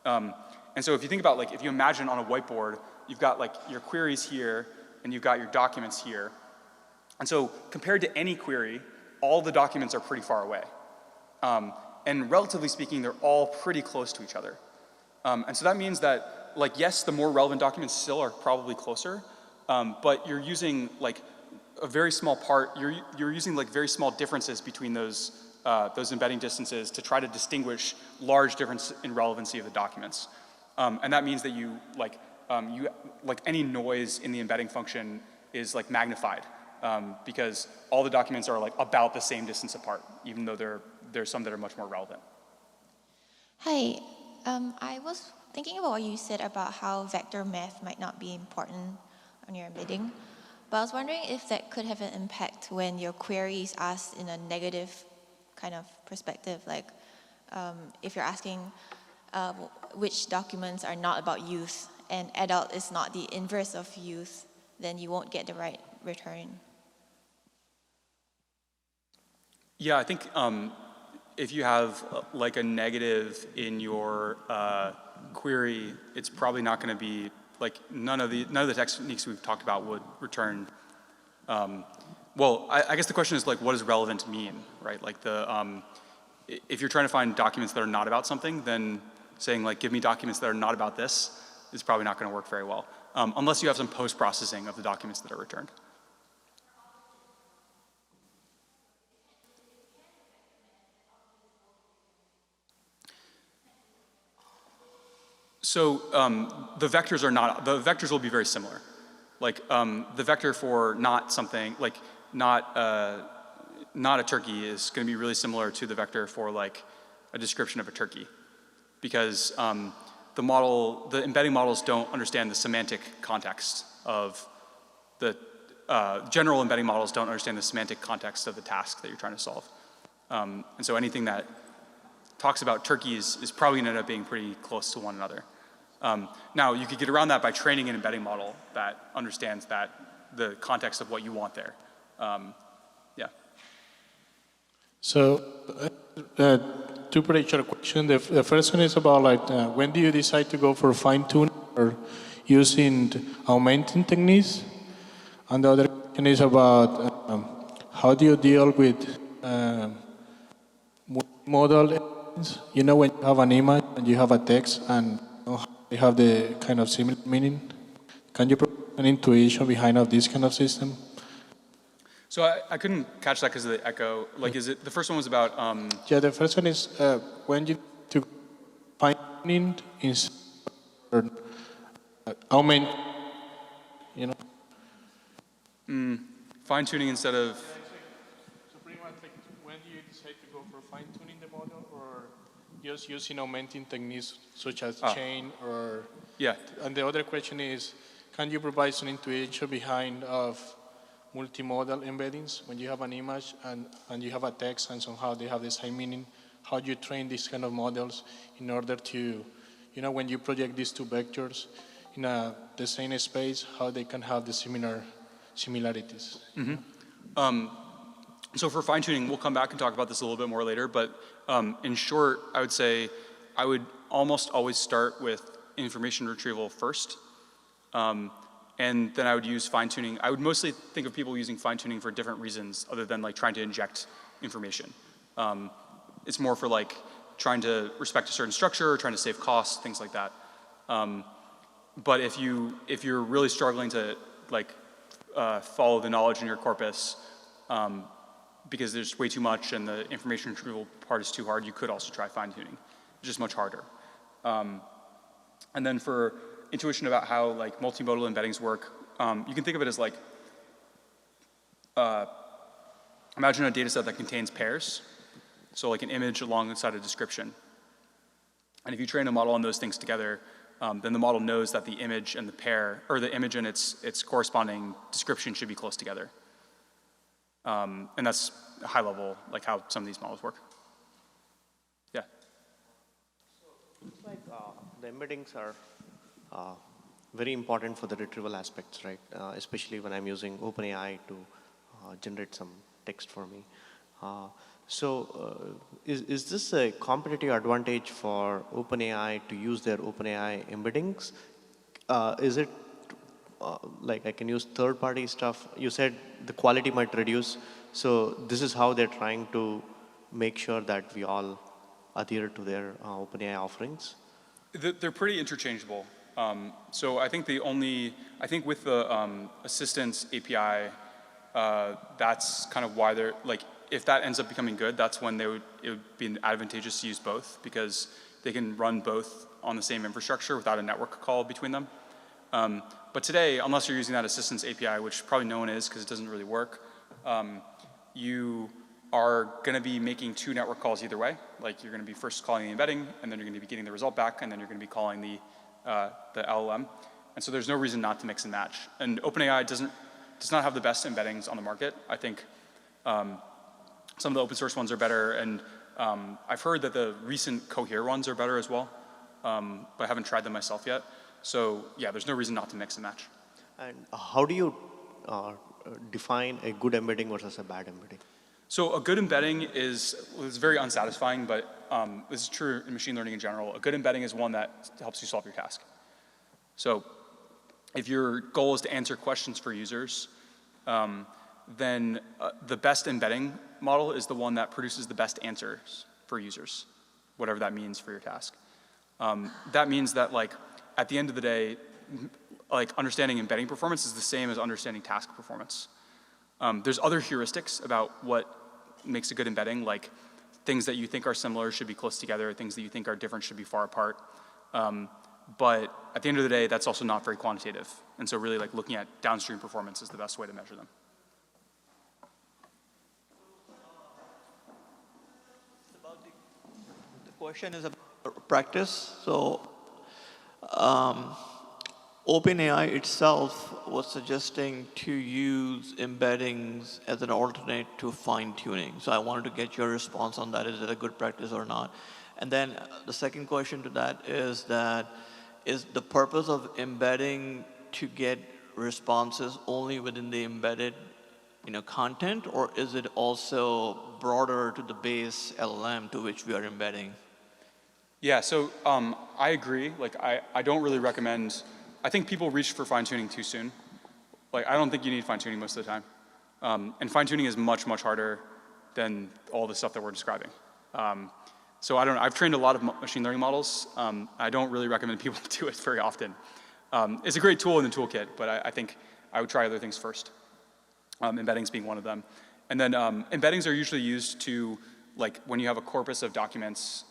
And so if you think about like, if you imagine on a whiteboard, you've got like your queries here and you've got your documents here. And so compared to any query, all the documents are pretty far away. And relatively speaking, they're all pretty close to each other. And so that means that, like, yes, the more relevant documents still are probably closer, but you're using like a very small part, you're using like very small differences between those embedding distances to try to distinguish large difference in relevancy of the documents. And that means that you any noise in the embedding function is like magnified because all the documents are like about the same distance apart, even though there's some that are much more relevant. Hi, I was thinking about what you said about how vector math might not be important on your embedding, but I was wondering if that could have an impact when your query is asked in a negative kind of perspective, like if you're asking which documents are not about youth and adult is not the inverse of youth, then you won't get the right return. Yeah, I think if you have like a negative in your query, it's probably not going to be like none of the techniques we've talked about would return. Well, I guess the question is like, what does relevant mean, right? Like if you're trying to find documents that are not about something, then saying like, give me documents that are not about this is probably not going to work very well, unless you have some post-processing of the documents that are returned. So the vectors will be very similar. Like the vector for not something, like not a turkey is going to be really similar to the vector for like a description of a turkey, because the embedding models don't understand the semantic context of the general embedding models don't understand the semantic context of the task that you're trying to solve. And so anything that talks about turkeys is probably going to end up being pretty close to one another. Now, you could get around that by training an embedding model that understands the context of what you want there. Yeah. So, two particular questions. The first one is about like, when do you decide to go for fine-tuning or using augmenting techniques? And the other question is about how do you deal with model elements? You know, when you have an image and you have a text and they have the kind of similar meaning. Can you provide an intuition behind of this kind of system? So I couldn't catch that because of the echo. Like, is it the first one was about? Yeah, the first one is when you to fine-tuning is or augment, you know. Fine-tuning instead of. So pretty much like when do you decide to go for fine-tuning the model or just using augmenting techniques such as chain or? Yeah. And the other question is, can you provide some intuition behind of multimodal embeddings when you have an image and you have a text and somehow they have the same meaning? How do you train these kind of models in order to, you know, when you project these two vectors in the same space, how they can have the similarities? Mm-hmm. So for fine-tuning, we'll come back and talk about this a little bit more later, but in short, I would say I would almost always start with information retrieval first, and then I would use fine-tuning. I would mostly think of people using fine-tuning for different reasons other than like trying to inject information. It's more for like trying to respect a certain structure, trying to save costs, things like that. But if you're really struggling to like follow the knowledge in your corpus, because there's way too much and the information retrieval part is too hard, you could also try fine-tuning. It's just much harder. And then for intuition about how like multimodal embeddings work, you can think of it as like, imagine a data set that contains pairs. So like an image alongside a description. And if you train a model on those things together, then the model knows that the image and the pair, or the image and its corresponding description should be close together. And that's a high level, like how some of these models work. Yeah. So it's like the embeddings are very important for the retrieval aspects, right? Especially when I'm using OpenAI to generate some text for me. So is this a competitive advantage for OpenAI to use their OpenAI embeddings? Is it like I can use third-party stuff? You said the quality might reduce. So this is how they're trying to make sure that we all adhere to their OpenAI offerings? They're pretty interchangeable. So I think with the Assistance API, that's kind of why they're like, if that ends up becoming good, that's when it would be advantageous to use both, because they can run both on the same infrastructure without a network call between them. But today, unless you're using that assistance API, which probably no one is because it doesn't really work, you are going to be making 2 network calls either way. Like you're going to be first calling the embedding, and then you're going to be getting the result back, and then you're going to be calling the LLM. And so there's no reason not to mix and match. And OpenAI does not have the best embeddings on the market. I think some of the open source ones are better, and I've heard that the recent Cohere ones are better as well, but I haven't tried them myself yet. So yeah, there's no reason not to mix and match. And how do you define a good embedding versus a bad embedding? So a good embedding is very unsatisfying, but this is true in machine learning in general. A good embedding is one that helps you solve your task. So if your goal is to answer questions for users, then the best embedding model is the one that produces the best answers for users, whatever that means for your task. That means that like at the end of the day, like understanding embedding performance is the same as understanding task performance. There's other heuristics about what makes a good embedding, like things that you think are similar should be close together, things that you think are different should be far apart. But at the end of the day, that's also not very quantitative. And so really like looking at downstream performance is the best way to measure them. The question is about practice. So OpenAI itself was suggesting to use embeddings as an alternate to fine-tuning. So I wanted to get your response on that. Is it a good practice or not? And then the second question to that is the purpose of embedding to get responses only within the embedded content, or is it also broader to the base LLM to which we are embedding? Yeah, so I agree. Like I don't really recommend, I think people reach for fine-tuning too soon. Like I don't think you need fine-tuning most of the time. And fine-tuning is much, much harder than all the stuff that we're describing. So I don't know, I've trained a lot of machine learning models. I don't really recommend people do it very often. It's a great tool in the toolkit, but I think I would try other things first. Embeddings being one of them. And then embeddings are usually used to, like when you have a corpus of documents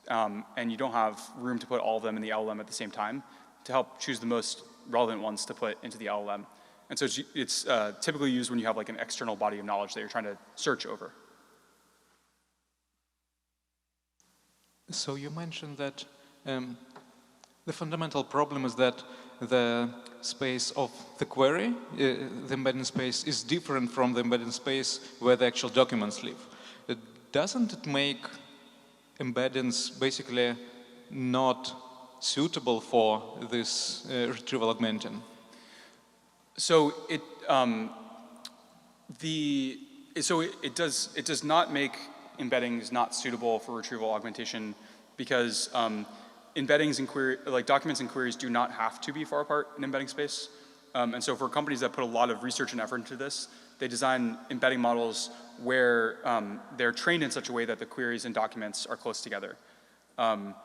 and you don't have room to put all of them in the LLM at the same time, to help choose the most relevant ones to put into the LLM. And so it's typically used when you have like an external body of knowledge that you're trying to search over. So you mentioned that the fundamental problem is that the space of the query, the embedding space, is different from the embedding space where the actual documents live. Doesn't it make embeddings basically not suitable for this retrieval augmenting? So it does not make embeddings not suitable for retrieval augmentation because embeddings and documents and queries do not have to be far apart in embedding space. And so for companies that put a lot of research and effort into this, they design embedding models where they're trained in such a way that the queries and documents are close together. What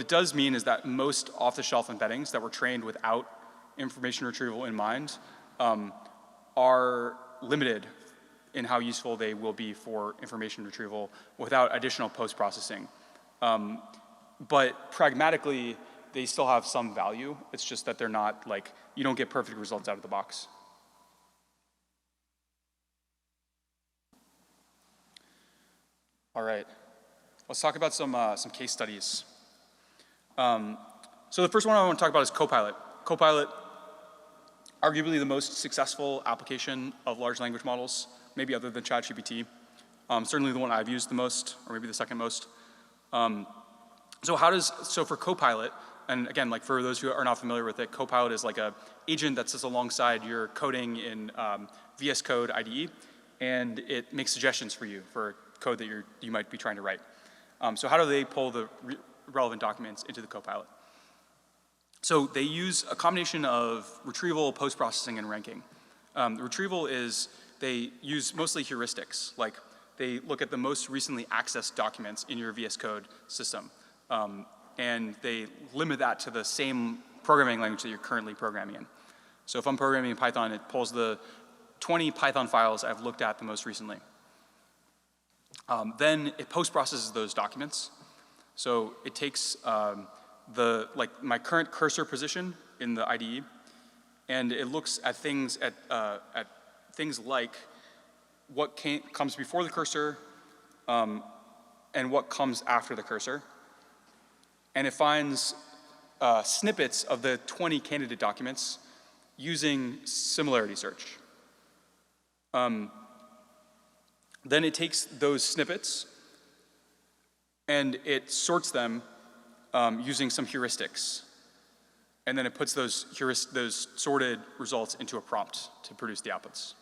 it does mean is that most off-the-shelf embeddings that were trained without information retrieval in mind are limited in how useful they will be for information retrieval without additional post-processing. But pragmatically, they still have some value. It's just that they're not like, you don't get perfect results out of the box. All right, let's talk about some case studies. So the first one I want to talk about is Copilot. Copilot, arguably the most successful application of large language models, maybe other than ChatGPT. Certainly the one I've used the most, or maybe the second most. So for Copilot, and again, like for those who are not familiar with it, Copilot is like a agent that sits alongside your coding in VS Code IDE, and it makes suggestions for you for code that you might be trying to write. So how do they pull the relevant documents into the Copilot? So they use a combination of retrieval, post-processing, and ranking. Retrieval is, they use mostly heuristics, like they look at the most recently accessed documents in your VS Code system. And they limit that to the same programming language that you're currently programming in. So if I'm programming in Python, it pulls the 20 Python files I've looked at the most recently. Then it post-processes those documents. So it takes my current cursor position in the IDE, and it looks at things like what comes before the cursor and what comes after the cursor. And it finds snippets of the 20 candidate documents using similarity search. Then it takes those snippets and it sorts them using some heuristics. And then it puts those sorted results into a prompt to produce the outputs.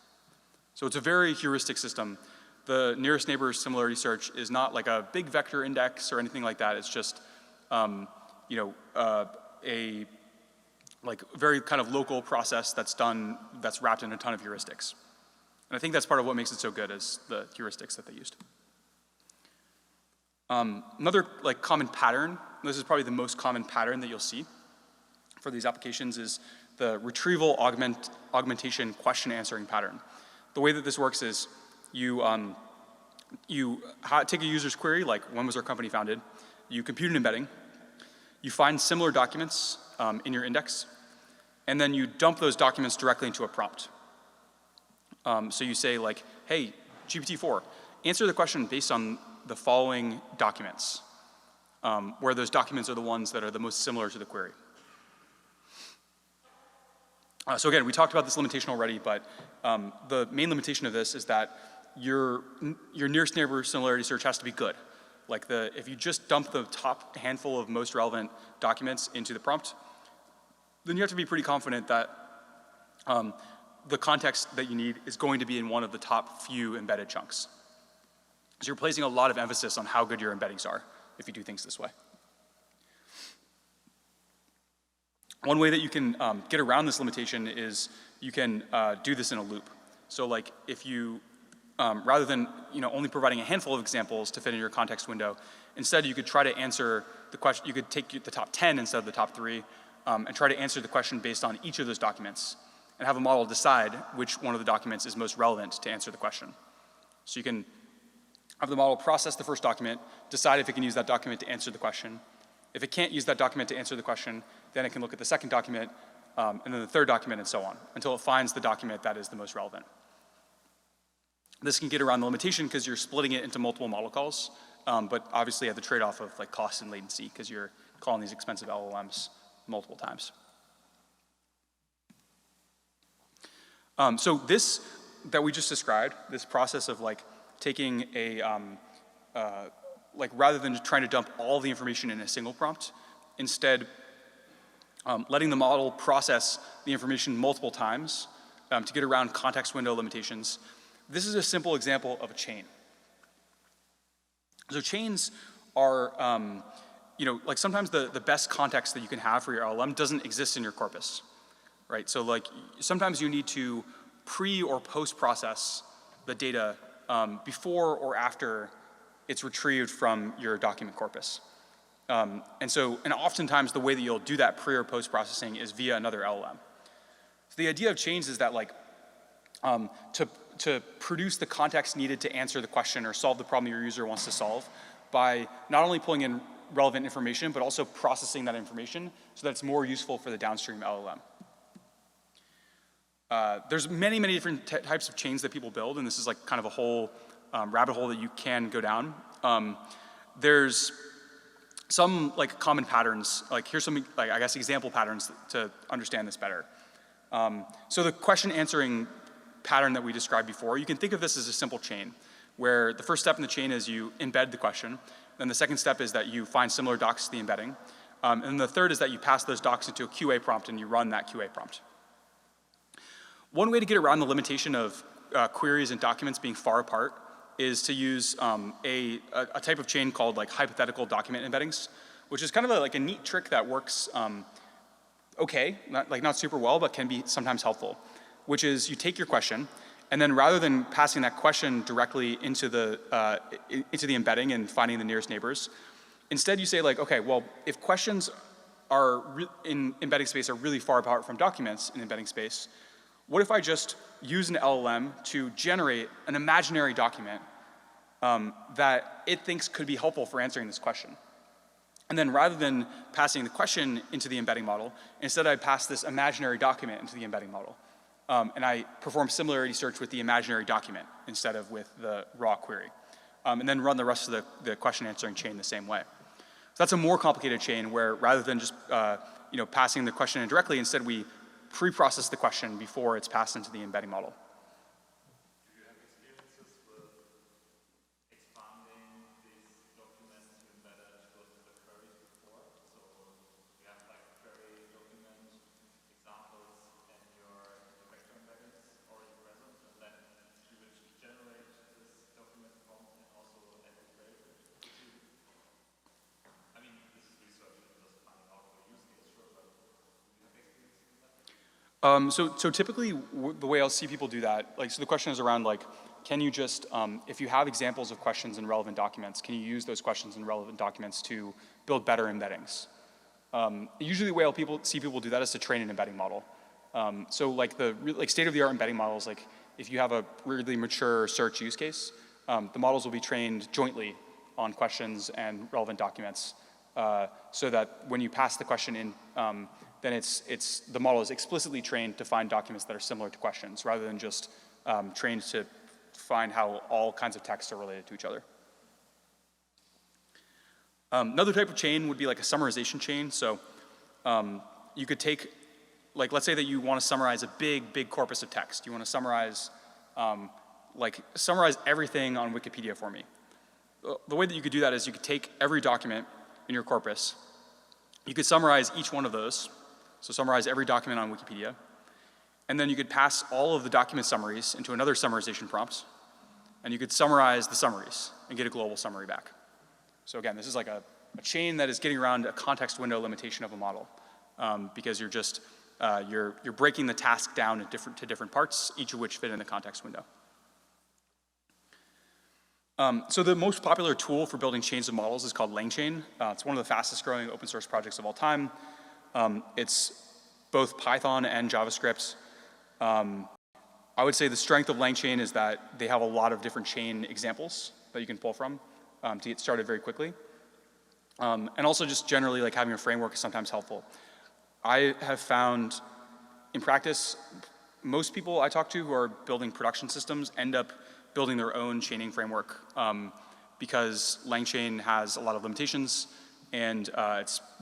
So it's a very heuristic system. The nearest neighbor similarity search is not like a big vector index or anything like that. It's just a very kind of local process that's wrapped in a ton of heuristics. And I think that's part of what makes it so good is the heuristics that they used. Another common pattern, this is probably the most common pattern that you'll see for these applications, is the retrieval augmentation question answering pattern. The way that this works is you take a user's query, like when was our company founded, you compute an embedding, you find similar documents in your index, and then you dump those documents directly into a prompt. So you say like, hey, GPT-4, answer the question based on the following documents, where those documents are the ones that are the most similar to the query. So again, we talked about this limitation already, but the main limitation of this is that your nearest neighbor similarity search has to be good. Like if you just dump the top handful of most relevant documents into the prompt, then you have to be pretty confident that the context that you need is going to be in one of the top few embedded chunks. So you're placing a lot of emphasis on how good your embeddings are if you do things this way. One way that you can get around this limitation is you can do this in a loop. So like if you, rather than only providing a handful of examples to fit in your context window, instead you could try to answer the question, you could take the top 10 instead of the top 3, and try to answer the question based on each of those documents, and have a model decide which one of the documents is most relevant to answer the question. So you can have the model process the first document, decide if it can use that document to answer the question. If it can't use that document to answer the question, then it can look at the second document, and then the third document, and so on, until it finds the document that is the most relevant. This can get around the limitation because you're splitting it into multiple model calls, but obviously at the trade-off of like cost and latency because you're calling these expensive LLMs multiple times. So this that we just described, this process of like taking a, rather than trying to dump all the information in a single prompt, instead letting the model process the information multiple times to get around context window limitations. This is a simple example of a chain. So chains are, like sometimes the best context that you can have for your LLM doesn't exist in your corpus, right? So like sometimes you need to pre or post process the data before or after it's retrieved from your document corpus. And oftentimes the way that you'll do that pre or post processing is via another LLM. So the idea of chains is that like to produce the context needed to answer the question or solve the problem your user wants to solve by not only pulling in relevant information, but also processing that information so that it's more useful for the downstream LLM. There's many, many different types of chains that people build, and this is like kind of a whole rabbit hole that you can go down. There's some like common patterns, like here's some, like, I guess example patterns to understand this better. So the question answering pattern that we described before, you can think of this as a simple chain where the first step in the chain is you embed the question. Then the second step is that you find similar docs to the embedding. And the third is that you pass those docs into a QA prompt and you run that QA prompt. One way to get around the limitation of queries and documents being far apart is to use a type of chain called like hypothetical document embeddings, which is kind of like a neat trick that works okay, not super well, but can be sometimes helpful, which is you take your question, and then rather than passing that question directly into the embedding and finding the nearest neighbors, instead you say like, okay, well, if questions are in embedding space are really far apart from documents in embedding space, what if I just use an LLM to generate an imaginary document that it thinks could be helpful for answering this question. And then rather than passing the question into the embedding model, instead I pass this imaginary document into the embedding model. And I perform similarity search with the imaginary document instead of with the raw query. And then run the rest of the question answering chain the same way. So that's a more complicated chain where rather than just passing the question in directly, instead we pre-process the question before it's passed into the embedding model. So typically, the way I'll see people do that, so the question is around can you just, if you have examples of questions in relevant documents, can you use those questions in relevant documents to build better embeddings? Usually the way I'll see people do that is to train an embedding model. So state-of-the-art embedding models, if you have a really mature search use case, the models will be trained jointly on questions and relevant documents so that when you pass the question in, then the model is explicitly trained to find documents that are similar to questions rather than just trained to find how all kinds of texts are related to each other. Another type of chain would be like a summarization chain. So you could take, let's say that you want to summarize a big corpus of text. You want to summarize, summarize everything on Wikipedia for me. The way that you could do that is you could take every document in your corpus. You could summarize each one of those. So summarize every document on Wikipedia. And then you could pass all of the document summaries into another summarization prompt. And you could summarize the summaries and get a global summary back. So again, this is like a chain that is getting around a context window limitation of a model because you're just, you're breaking the task down to different parts, each of which fit in the context window. So the most popular tool for building chains of models is called LangChain. It's one of the fastest growing open source projects of all time. It's both Python and JavaScript. I would say the strength of LangChain is that they have a lot of different chain examples that you can pull from to get started very quickly. And also just generally having a framework is sometimes helpful. I have found in practice, most people I talk to who are building production systems end up building their own chaining framework because LangChain has a lot of limitations and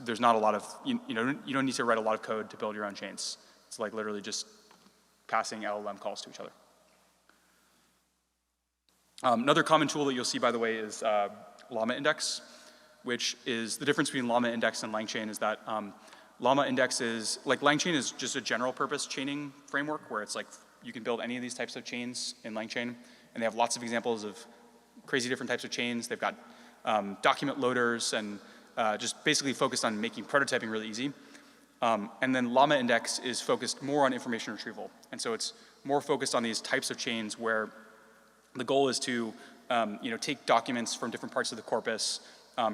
there's not a lot of, you don't need to write a lot of code to build your own chains. It's literally just passing LLM calls to each other. Another common tool that you'll see, by the way, is Llama Index, which is the difference between Llama Index and LangChain is that Llama Index is, LangChain is just a general purpose chaining framework where it's you can build any of these types of chains in LangChain, and they have lots of examples of crazy different types of chains. They've got document loaders and just basically focused on making prototyping really easy. And then Llama Index is focused more on information retrieval. And so it's more focused on these types of chains where the goal is to take documents from different parts of the corpus,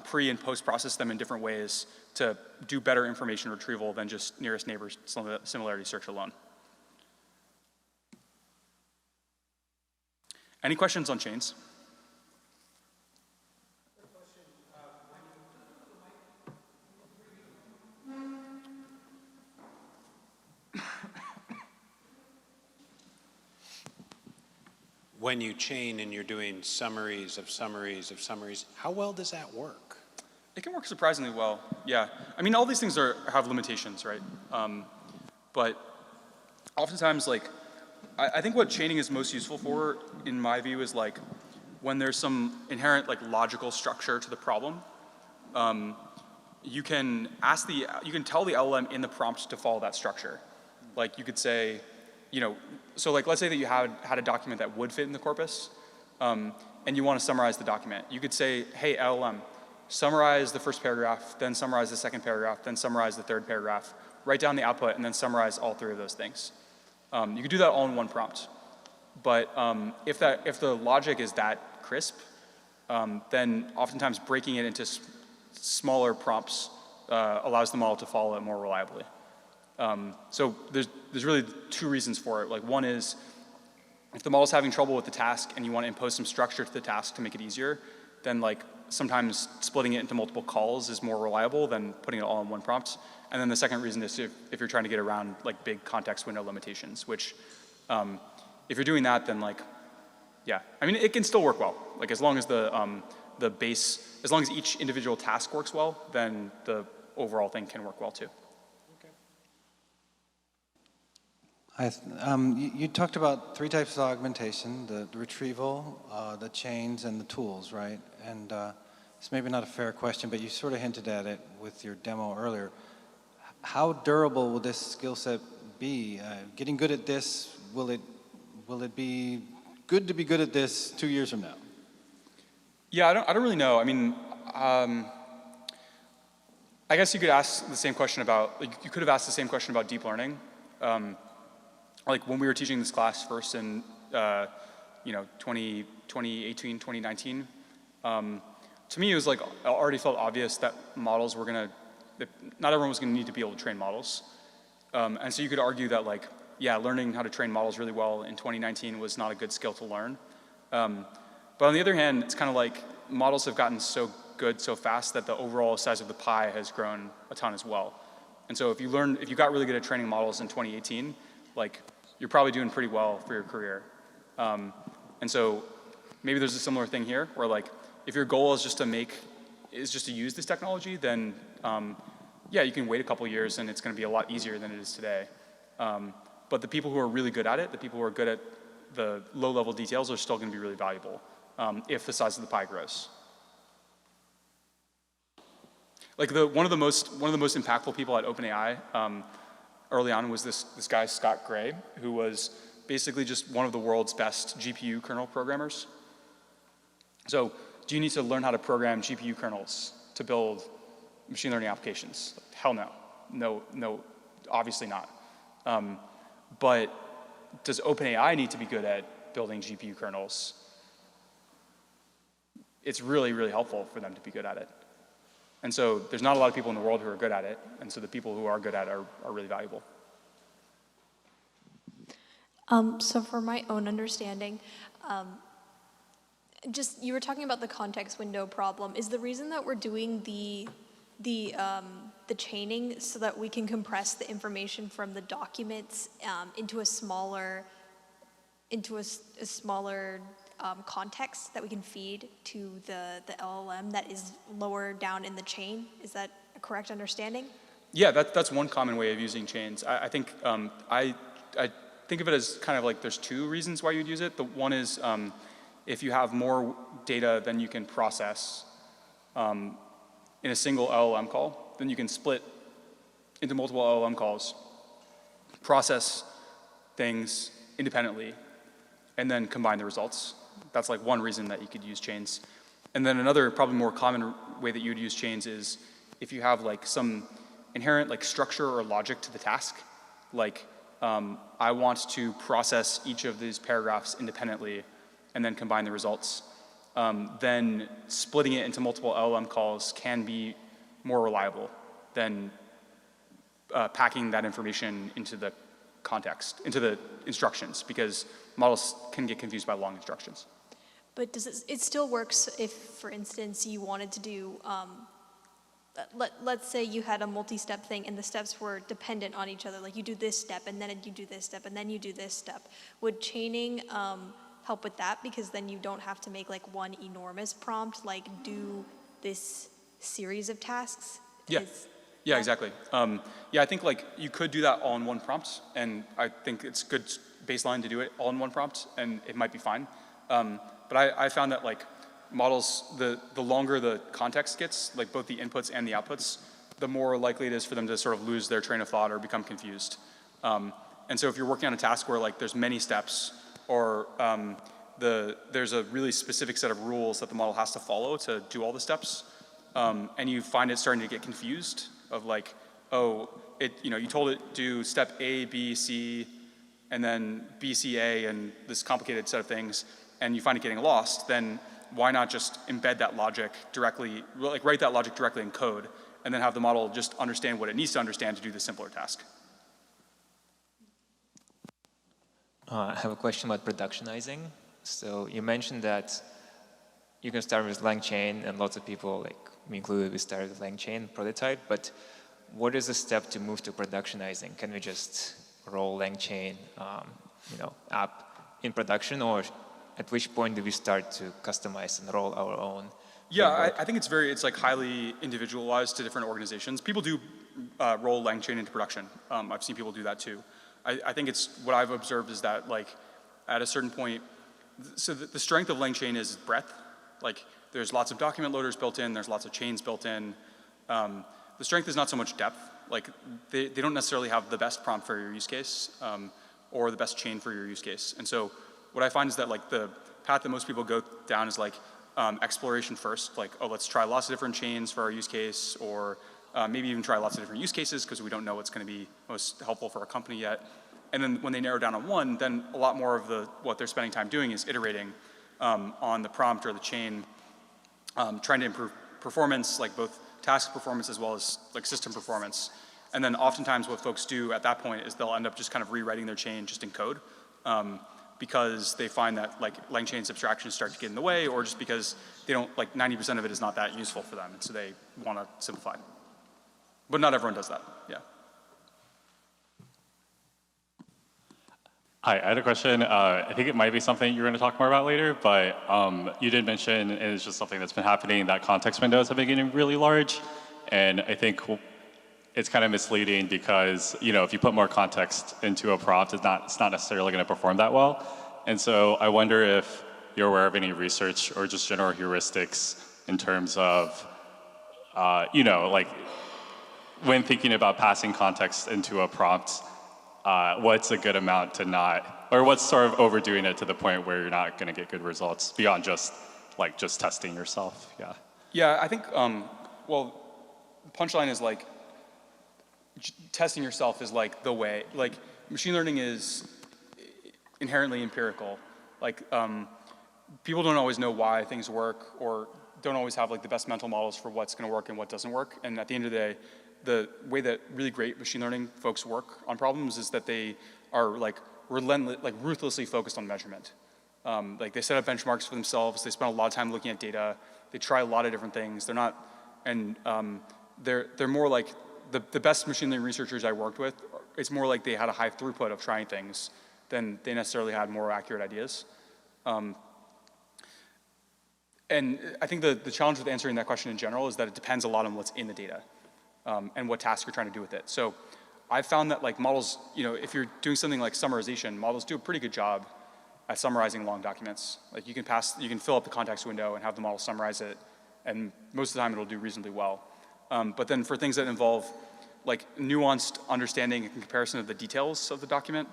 pre and post process them in different ways to do better information retrieval than just nearest neighbors similarity search alone. Any questions on chains? When you chain and you're doing summaries of summaries of summaries, how well does that work? It can work surprisingly well, yeah. I mean, all these things have limitations, right? But oftentimes, I think what chaining is most useful for, in my view, is when there's some inherent logical structure to the problem. You can tell the LLM in the prompt to follow that structure. You could say, so let's say that you had a document that would fit in the corpus, and you want to summarize the document. You could say, hey, LLM, summarize the first paragraph, then summarize the second paragraph, then summarize the third paragraph, write down the output, and then summarize all three of those things. You could do that all in one prompt. But if the logic is that crisp, then oftentimes breaking it into smaller prompts allows the model to follow it more reliably. So there's really two reasons for it. One is if the model's having trouble with the task and you want to impose some structure to the task to make it easier, then like sometimes splitting it into multiple calls is more reliable than putting it all in one prompt. And then the second reason is if you're trying to get around like big context window limitations, which if you're doing that, then like, yeah, I mean, it can still work well. Like as long as the base, as long as each individual task works well, then the overall thing can work well too. You talked about 3 types of augmentation, the retrieval, the chains, and the tools, right? And it's maybe not a fair question, but you sort of hinted at it with your demo earlier. How durable will this skill set be? Getting good at this, will it be good to be good at this 2 years from now? Yeah, I don't really know. I mean, I guess you could ask the same question about, like, you could have asked the same question about deep learning. Like when we were teaching this class first in, 2018, 2019, to me it was like, it already felt obvious that models were that not everyone was gonna need to be able to train models. And so you could argue that like, yeah, learning how to train models really well in 2019 was not a good skill to learn. But on the other hand, it's kind of like models have gotten so good so fast that the overall size of the pie has grown a ton as well. And so if you got really good at training models in 2018, like you're probably doing pretty well for your career. And so maybe there's a similar thing here where like, if your goal is just to use this technology, then yeah, you can wait a couple years and it's gonna be a lot easier than it is today. But the people who are really good at it, the people who are good at the low-level details are still gonna be really valuable if the size of the pie grows. Like one of the most impactful people at OpenAI early on was this guy, Scott Gray, who was basically just one of the world's best GPU kernel programmers. So do you need to learn how to program GPU kernels to build machine learning applications? Hell no. No, obviously not. But does OpenAI need to be good at building GPU kernels? It's really, really helpful for them to be good at it. And so there's not a lot of people in the world who are good at it, and so the people who are good at it are really valuable. So for my own understanding, you were talking about the context window problem. Is the reason that we're doing the chaining so that we can compress the information from the documents into a smaller context that we can feed to the LLM that is lower down in the chain? Is that a correct understanding? Yeah, that's one common way of using chains. I think I think of it as kind of like there's 2 reasons why you'd use it. The one is if you have more data than you can process in a single LLM call, then you can split into multiple LLM calls, process things independently, and then combine the results. That's like one reason that you could use chains. And then another probably more common way that you'd use chains is if you have like some inherent like structure or logic to the task, like I want to process each of these paragraphs independently and then combine the results, then splitting it into multiple LLM calls can be more reliable than packing that information into the context, into the instructions, because models can get confused by long instructions. But it still works if, for instance, you wanted to do, let's say you had a multi-step thing and the steps were dependent on each other, like you do this step and then you do this step and then you do this step. Would chaining help with that? Because then you don't have to make like one enormous prompt, like do this series of tasks? Yeah, exactly. Yeah, I think like you could do that all in one prompt, and I think it's good baseline to do it all in one prompt, and it might be fine. But I found that like models, the longer the context gets, like both the inputs and the outputs, the more likely it is for them to sort of lose their train of thought or become confused. And so if you're working on a task where like there's many steps, or there's a really specific set of rules that the model has to follow to do all the steps, and you find it starting to get confused of like, oh, you told it do step A, B, C, and then B, C, A, and this complicated set of things, and you find it getting lost, then why not just embed that logic directly, like write that logic directly in code, and then have the model just understand what it needs to understand to do the simpler task. I have a question about productionizing. So you mentioned that you can start with LangChain, and lots of people, like me included, we started with LangChain prototype, but what is the step to move to productionizing? Can we just roll LangChain app in production, or at which point do we start to customize and roll our own? Yeah, I think it's like highly individualized to different organizations. People do roll LangChain into production. I've seen people do that too. I think it's, what I've observed is that like at a certain point, so the strength of LangChain is breadth. Like there's lots of document loaders built in, there's lots of chains built in. The strength is not so much depth. Like they don't necessarily have the best prompt for your use case or the best chain for your use case. And so what I find is that like the path that most people go down is like exploration first, like, oh, let's try lots of different chains for our use case, or maybe even try lots of different use cases because we don't know what's going to be most helpful for our company yet. And then when they narrow down on one, then a lot more of what they're spending time doing is iterating on the prompt or the chain, trying to improve performance, like both task performance as well as like system performance. And then oftentimes what folks do at that point is they'll end up just kind of rewriting their chain just in code because they find that like LangChain's abstractions start to get in the way, or just because they don't, like 90% of it is not that useful for them, and so they want to simplify. But not everyone does that, yeah. Hi, I had a question. I think it might be something you're going to talk more about later, but you did mention, and it's just something that's been happening, that context windows have been getting really large. And I think it's kind of misleading because, if you put more context into a prompt, it's not necessarily going to perform that well. And so I wonder if you're aware of any research or just general heuristics in terms of, like when thinking about passing context into a prompt, what's a good amount to not, or what's sort of overdoing it to the point where you're not going to get good results beyond just testing yourself? Yeah. Yeah, I think, well, the punchline is like, testing yourself is like the way, like machine learning is inherently empirical. Like people don't always know why things work, or don't always have like the best mental models for what's going to work and what doesn't work. And at the end of the day, the way that really great machine learning folks work on problems is that they are like ruthlessly focused on measurement. Like they set up benchmarks for themselves. They spend a lot of time looking at data. They try a lot of different things. They're not, and they're more like the best machine learning researchers I worked with. It's more like they had a high throughput of trying things than they necessarily had more accurate ideas. And I think the challenge with answering that question in general is that it depends a lot on what's in the data. And what task you're trying to do with it. So I've found that like models, if you're doing something like summarization, models do a pretty good job at summarizing long documents. Like you can fill up the context window and have the model summarize it, and most of the time it'll do reasonably well. But then for things that involve like nuanced understanding and comparison of the details of the document,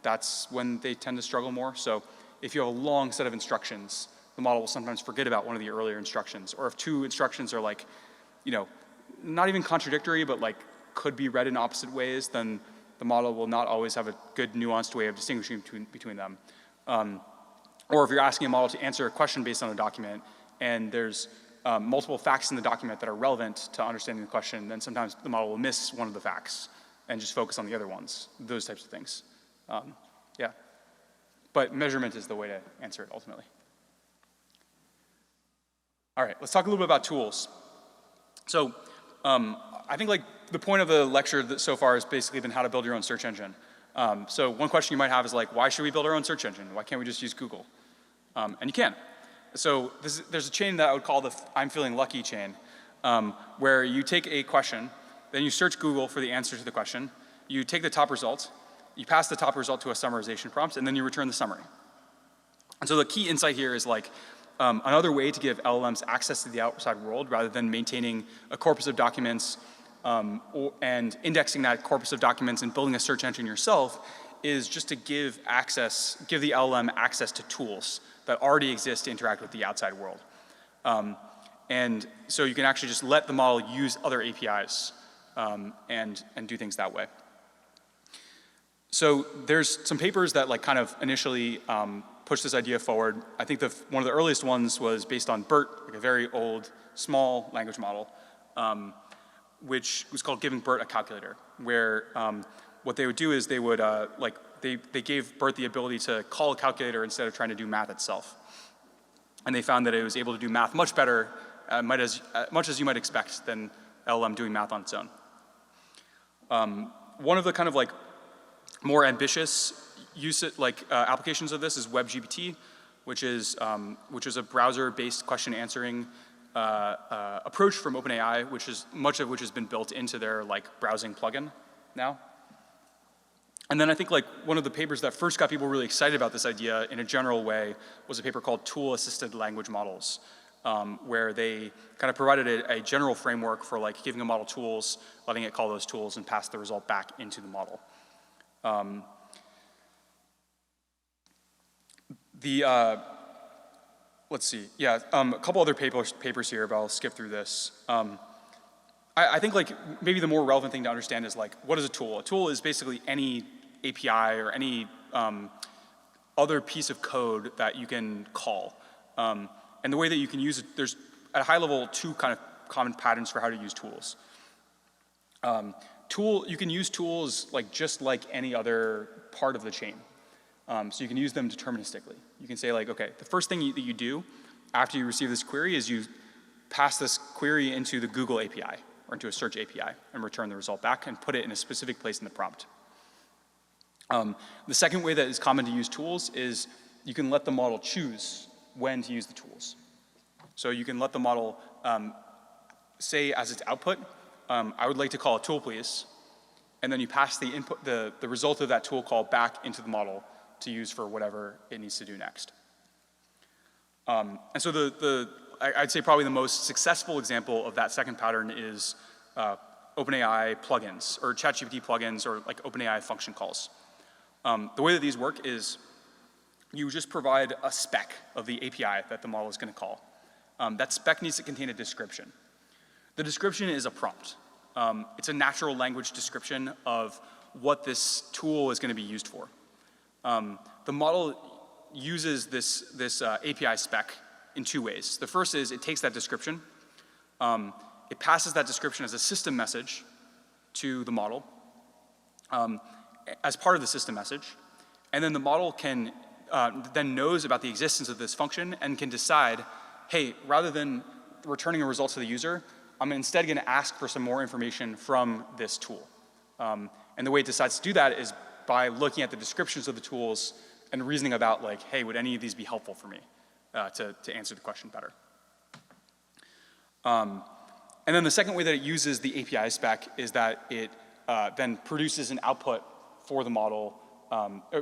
that's when they tend to struggle more. So if you have a long set of instructions, the model will sometimes forget about one of the earlier instructions. Or if two instructions are like, not even contradictory, but like could be read in opposite ways, then the model will not always have a good nuanced way of distinguishing between them. Or if you're asking a model to answer a question based on a document and there's multiple facts in the document that are relevant to understanding the question, then sometimes the model will miss one of the facts and just focus on the other ones, those types of things. Yeah. But measurement is the way to answer it ultimately. All right, let's talk a little bit about tools. So I think like the point of the lecture so far has basically been how to build your own search engine. So one question you might have is like, why should we build our own search engine? Why can't we just use Google? And you can. So there's a chain that I would call the I'm feeling lucky chain, where you take a question, then you search Google for the answer to the question, you take the top result, you pass the top result to a summarization prompt, and then you return the summary. And so the key insight here is like, another way to give LLMs access to the outside world rather than maintaining a corpus of documents and indexing that corpus of documents and building a search engine yourself is just to give the LLM access to tools that already exist to interact with the outside world. And so you can actually just let the model use other APIs and do things that way. So there's some papers that like kind of initially push this idea forward. I think one of the earliest ones was based on BERT, like a very old, small language model, which was called giving BERT a calculator, where what they would do is they would like they gave BERT the ability to call a calculator instead of trying to do math itself. And they found that it was able to do math much better, much as you might expect, than LLM doing math on its own. One of the kind of like more ambitious applications of this is WebGPT, which is a browser-based question answering approach from OpenAI, much of which has been built into their like browsing plugin now. And then I think like one of the papers that first got people really excited about this idea in a general way was a paper called Tool-Assisted Language Models, where they kind of provided a general framework for like giving a model tools, letting it call those tools, and pass the result back into the model. Let's see, yeah, a couple other papers here, but I'll skip through this. I think like maybe the more relevant thing to understand is like, what is a tool? A tool is basically any API or any other piece of code that you can call. And the way that you can use it, there's at a high level 2 kind of common patterns for how to use tools. You can use tools like just like any other part of the chain. So you can use them deterministically. You can say like, okay, the first thing that you do after you receive this query is you pass this query into the Google API or into a search API and return the result back and put it in a specific place in the prompt. The second way that is common to use tools is you can let the model choose when to use the tools. So you can let the model say as its output, I would like to call a tool, please. And then you pass the input, the result of that tool call back into the model to use for whatever it needs to do next. And so I'd say probably the most successful example of that second pattern is OpenAI plugins or ChatGPT plugins or like OpenAI function calls. The way that these work is you just provide a spec of the API that the model is going to call. That spec needs to contain a description. The description is a prompt. It's a natural language description of what this tool is going to be used for. The model uses this API spec in 2 ways. The first is it takes that description, it passes that description as a system message to the model as part of the system message, and then the model can then knows about the existence of this function and can decide, hey, rather than returning a result to the user, I'm instead going to ask for some more information from this tool. And the way it decides to do that is by looking at the descriptions of the tools and reasoning about like, hey, would any of these be helpful for me to answer the question better? And then the second way that it uses the API spec is that it then produces an output for the model,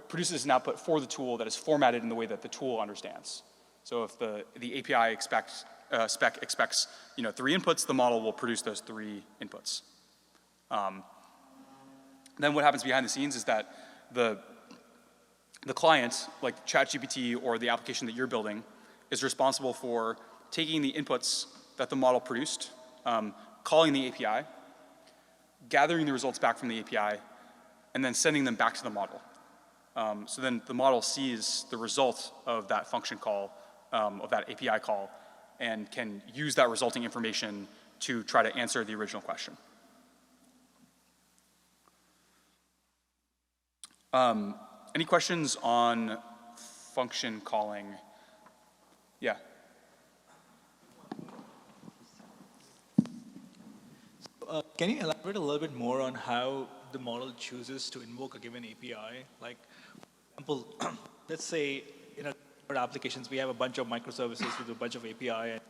produces an output for the tool that is formatted in the way that the tool understands. So if the API spec expects 3 inputs, the model will produce those 3 inputs. Then what happens behind the scenes is that the client, like ChatGPT or the application that you're building, is responsible for taking the inputs that the model produced, calling the API, gathering the results back from the API, and then sending them back to the model. So then the model sees the result of that function call, of that API call, and can use that resulting information to try to answer the original question. Any questions on function calling? Yeah. Can you elaborate a little bit more on how the model chooses to invoke a given API? Like, for example, let's say in our applications we have a bunch of microservices with a bunch of API, and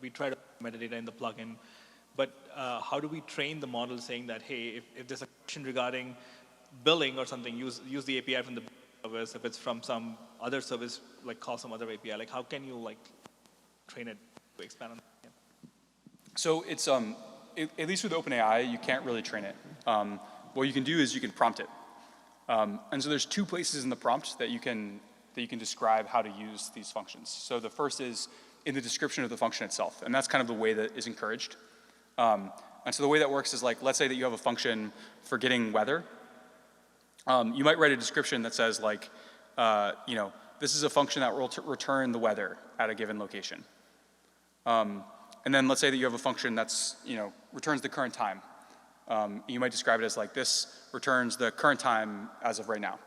we try to put metadata in the plugin. But how do we train the model saying that, hey, if there's a question regarding billing or something, use the API from the service. If it's from some other service, like call some other API. Like, how can you like train it to expand on that? Yeah. So it's at least with OpenAI, you can't really train it. What you can do is you can prompt it. And so there's 2 places in the prompt that you can describe how to use these functions. So the first is in the description of the function itself, and that's kind of the way that is encouraged. And so the way that works is like, let's say that you have a function for getting weather. You might write a description that says like, this is a function that will return the weather at a given location. And then let's say that you have a function that's, returns the current time. You might describe it as like, this returns the current time as of right now.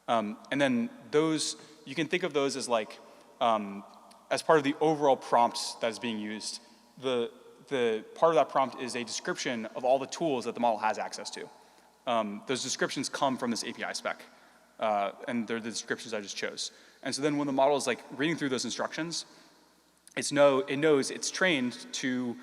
And then those, you can think of those as like, as part of the overall prompt that is being used. The part of that prompt is a description of all the tools that the model has access to. Those descriptions come from this API spec, and they're the descriptions I just chose. And so then when the model is like reading through those instructions, it knows it's trained to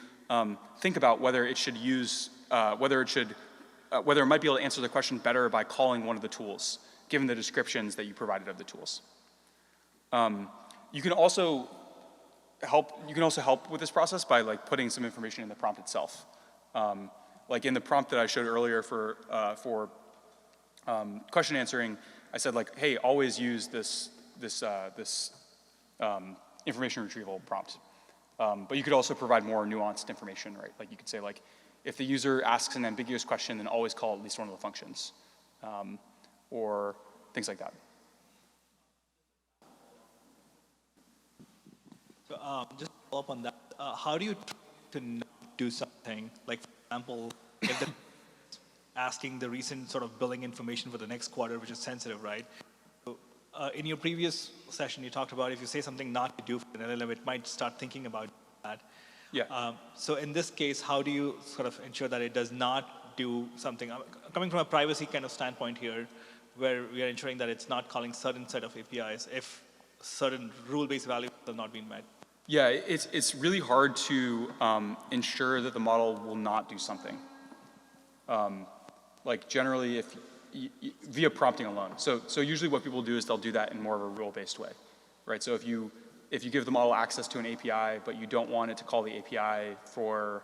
think about whether it should use, whether it might be able to answer the question better by calling one of the tools, given the descriptions that you provided of the tools. You can also help with this process by like putting some information in the prompt itself. Like in the prompt that I showed earlier for question answering, I said like, hey, always use this information retrieval prompt. But you could also provide more nuanced information, right? Like you could say like, if the user asks an ambiguous question, then always call at least one of the functions, or things like that. So just to follow up on that, how do you try to not do something? Like, for example, if the asking the recent sort of billing information for the next quarter, which is sensitive, right? So, in your previous session, you talked about if you say something not to do for an LLM, it might start thinking about that. Yeah. So in this case, how do you sort of ensure that it does not do something? Coming from a privacy kind of standpoint here, where we are ensuring that it's not calling certain set of APIs if certain rule-based values have not been met. Yeah, it's really hard to ensure that the model will not do something. Like generally, if via prompting alone. So usually what people do is they'll do that in more of a rule-based way, right? So if you give the model access to an API, but you don't want it to call the API for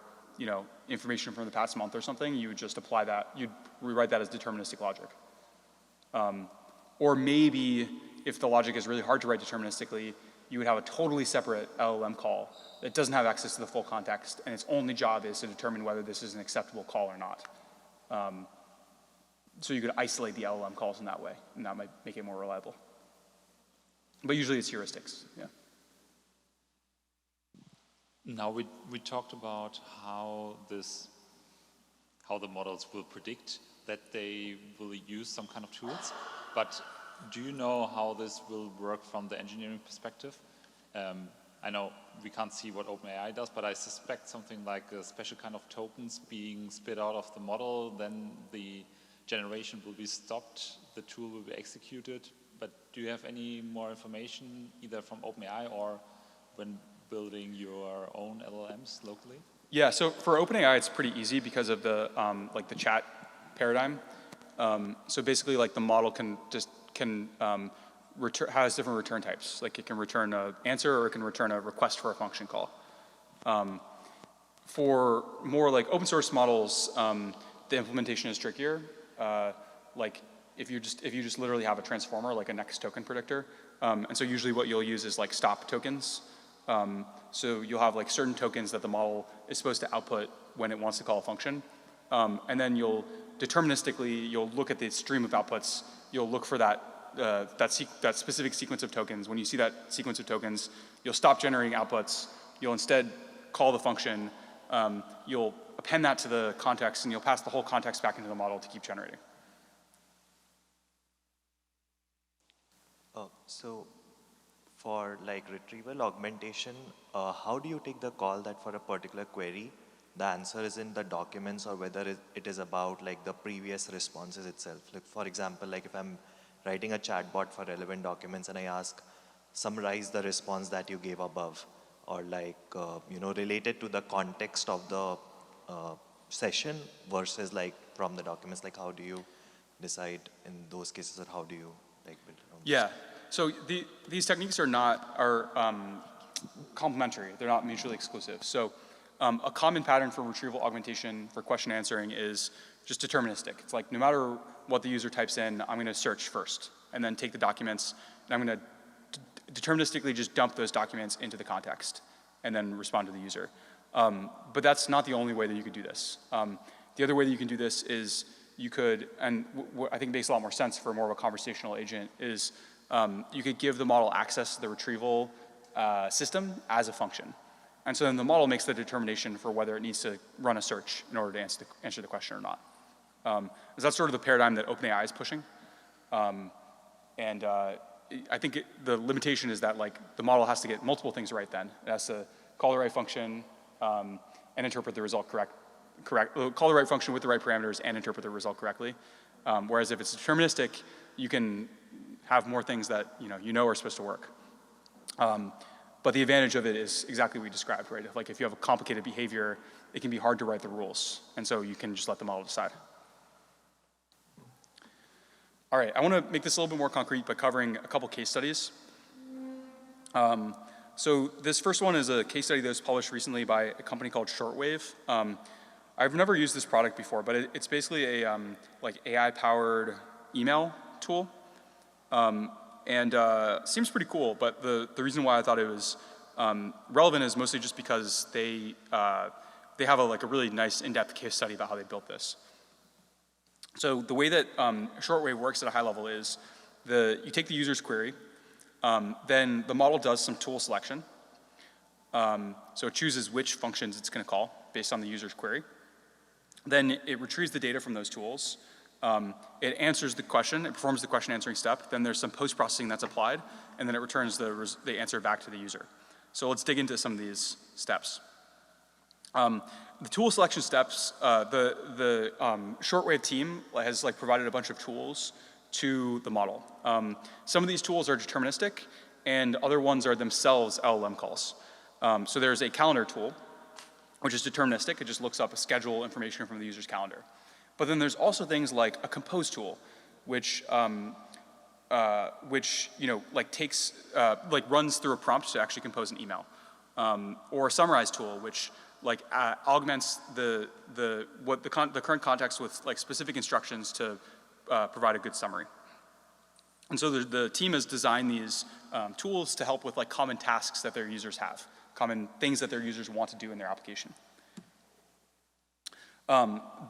information from the past month or something, you would just apply that. You'd rewrite that as deterministic logic. Or maybe if the logic is really hard to write deterministically, you would have a totally separate LLM call that doesn't have access to the full context, and its only job is to determine whether this is an acceptable call or not. So you could isolate the LLM calls in that way, and that might make it more reliable. But usually it's heuristics, yeah. Now we talked about how the models will predict that they will use some kind of tools, but do you know how this will work from the engineering perspective? I know we can't see what OpenAI does, but I suspect something like a special kind of tokens being spit out of the model, then the generation will be stopped, the tool will be executed. But do you have any more information either from OpenAI or when building your own LLMs locally? Yeah, so for OpenAI, it's pretty easy because of the like the chat paradigm. So basically, like the model has different return types. Like it can return an answer or it can return a request for a function call. For more like open source models, the implementation is trickier. Like if you just literally have a transformer, like a next token predictor, and so usually what you'll use is like stop tokens. So you'll have like certain tokens that the model is supposed to output when it wants to call a function, and then you'll deterministically look at the stream of outputs. You'll look for that specific sequence of tokens. When you see that sequence of tokens, you'll stop generating outputs. You'll instead call the function. You'll append that to the context, and you'll pass the whole context back into the model to keep generating. So for like retrieval augmentation, how do you take the call that for a particular query, the answer is in the documents or whether it is about like the previous responses itself? Like for example, like if I'm writing a chatbot for relevant documents and I ask, summarize the response that you gave above, or like, related to the context of the session versus like from the documents, like how do you decide in those cases, or how do you like build around this? Yeah, so these techniques are complementary. They're not mutually exclusive. So a common pattern for retrieval augmentation for question answering is just deterministic. It's like no matter what the user types in, I'm going to search first and then take the documents, and I'm going to deterministically just dump those documents into the context and then respond to the user. But that's not the only way that you could do this. The other way that you can do this is you could, and what I think makes a lot more sense for more of a conversational agent, is you could give the model access to the retrieval system as a function. And so then the model makes the determination for whether it needs to run a search in order to answer the question or not. That's sort of the paradigm that OpenAI is pushing. And I think the limitation is that like the model has to get multiple things right then. It has to call the right function and interpret the result call the right function with the right parameters and interpret the result correctly. Whereas if it's deterministic, you can have more things that you know are supposed to work. But the advantage of it is exactly what we described, right? Like if you have a complicated behavior, it can be hard to write the rules. And so you can just let the model decide. All right, I want to make this a little bit more concrete by covering a couple case studies. So this first one is a case study that was published recently by a company called Shortwave. I've never used this product before, but it's basically a like AI-powered email tool. And seems pretty cool, but the reason why I thought it was relevant is mostly just because they have a really nice in-depth case study about how they built this. So the way that Shortwave works at a high level is you take the user's query, then the model does some tool selection. So it chooses which functions it's going to call based on the user's query. Then it retrieves the data from those tools. It answers the question, it performs the question answering step, then there's some post-processing that's applied, and then it returns the answer back to the user. So let's dig into some of these steps. The tool selection steps, the Shortwave team has provided a bunch of tools to the model. Some of these tools are deterministic, and other ones are themselves LLM calls. So there's a calendar tool, which is deterministic. It just looks up a schedule information from the user's calendar. But then there's also things like a compose tool, which takes runs through a prompt to actually compose an email, or a summarize tool, which augments the current context with specific instructions to provide a good summary. And so the team has designed these tools to help with common tasks that their users have, common things that their users want to do in their application. One of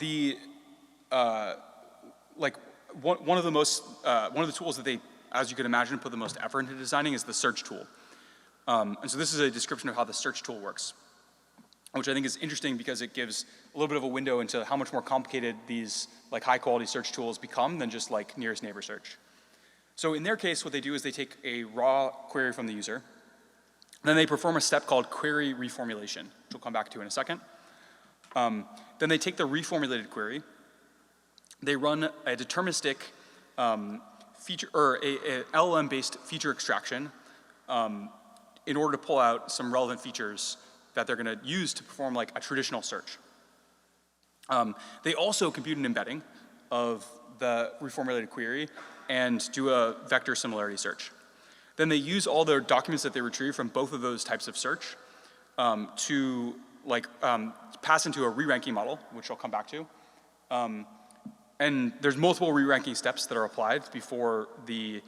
the tools that they, as you could imagine, put the most effort into designing is the search tool. And so this is a description of how the search tool works, which I think is interesting because it gives a little bit of a window into how much more complicated these high quality search tools become than just nearest neighbor search. So in their case, what they do is they take a raw query from the user, then they perform a step called query reformulation, which we'll come back to in a second. Then they take the reformulated query, they run a deterministic feature, or a LLM-based feature extraction in order to pull out some relevant features that they're going to use to perform a traditional search. They also compute an embedding of the reformulated query and do a vector similarity search. Then they use all the documents that they retrieve from both of those types of search to pass into a re-ranking model, which I'll come back to. And there's multiple re-ranking steps that are applied before the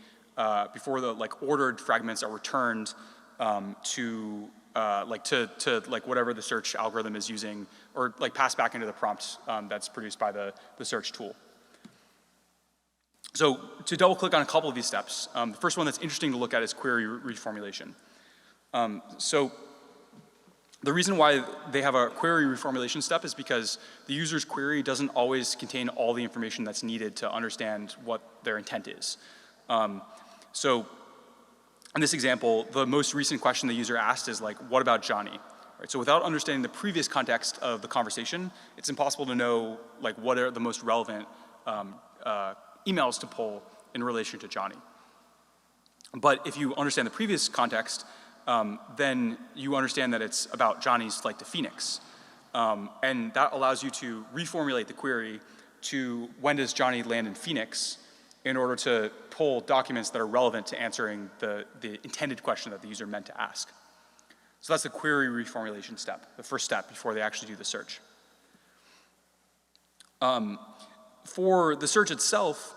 ordered fragments are returned to whatever the search algorithm is using, or passed back into the prompt that's produced by the search tool. So to double click on a couple of these steps, the first one that's interesting to look at is query reformulation. So the reason why they have a query reformulation step is because the user's query doesn't always contain all the information that's needed to understand what their intent is. So in this example, the most recent question the user asked is what about Johnny? Right, so without understanding the previous context of the conversation, it's impossible to know what are the most relevant emails to pull in relation to Johnny. But if you understand the previous context, then you understand that it's about Johnny's flight to Phoenix. And that allows you to reformulate the query to when does Johnny land in Phoenix in order to pull documents that are relevant to answering the intended question that the user meant to ask. So that's the query reformulation step, the first step before they actually do the search. For the search itself,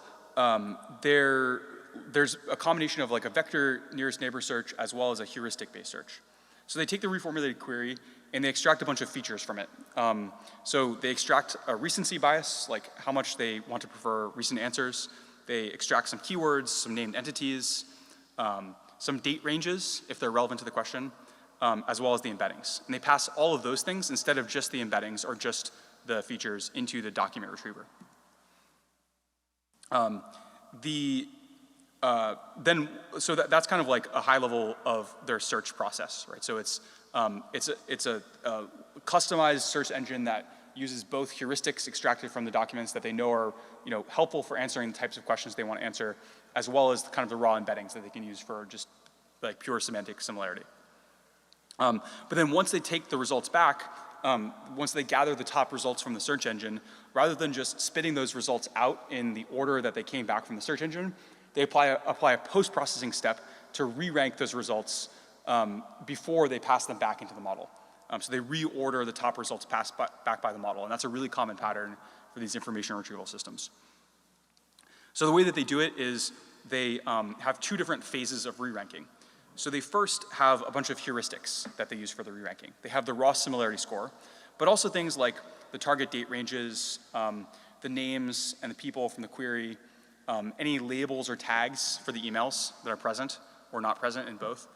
there's a combination of a vector nearest neighbor search as well as a heuristic-based search. So they take the reformulated query and they extract a bunch of features from it. So they extract a recency bias, how much they want to prefer recent answers. They extract some keywords, some named entities, some date ranges if they're relevant to the question, as well as the embeddings. And they pass all of those things instead of just the embeddings or just the features into the document retriever. So that's kind of like a high level of their search process, right? So it's a customized search engine that uses both heuristics extracted from the documents that they know are helpful for answering the types of questions they want to answer, as well as kind of the raw embeddings that they can use for just like pure semantic similarity. But then once they take the results back, once they gather the top results from the search engine, rather than just spitting those results out in the order that they came back from the search engine, they apply a post-processing step to re-rank those results before they pass them back into the model. So they reorder the top results passed back by the model, and that's a really common pattern for these information retrieval systems. So the way that they do it is they have two different phases of re-ranking. So they first have a bunch of heuristics that they use for the re-ranking. They have the raw similarity score, but also things like the target date ranges, the names and the people from the query, any labels or tags for the emails that are present or not present in both.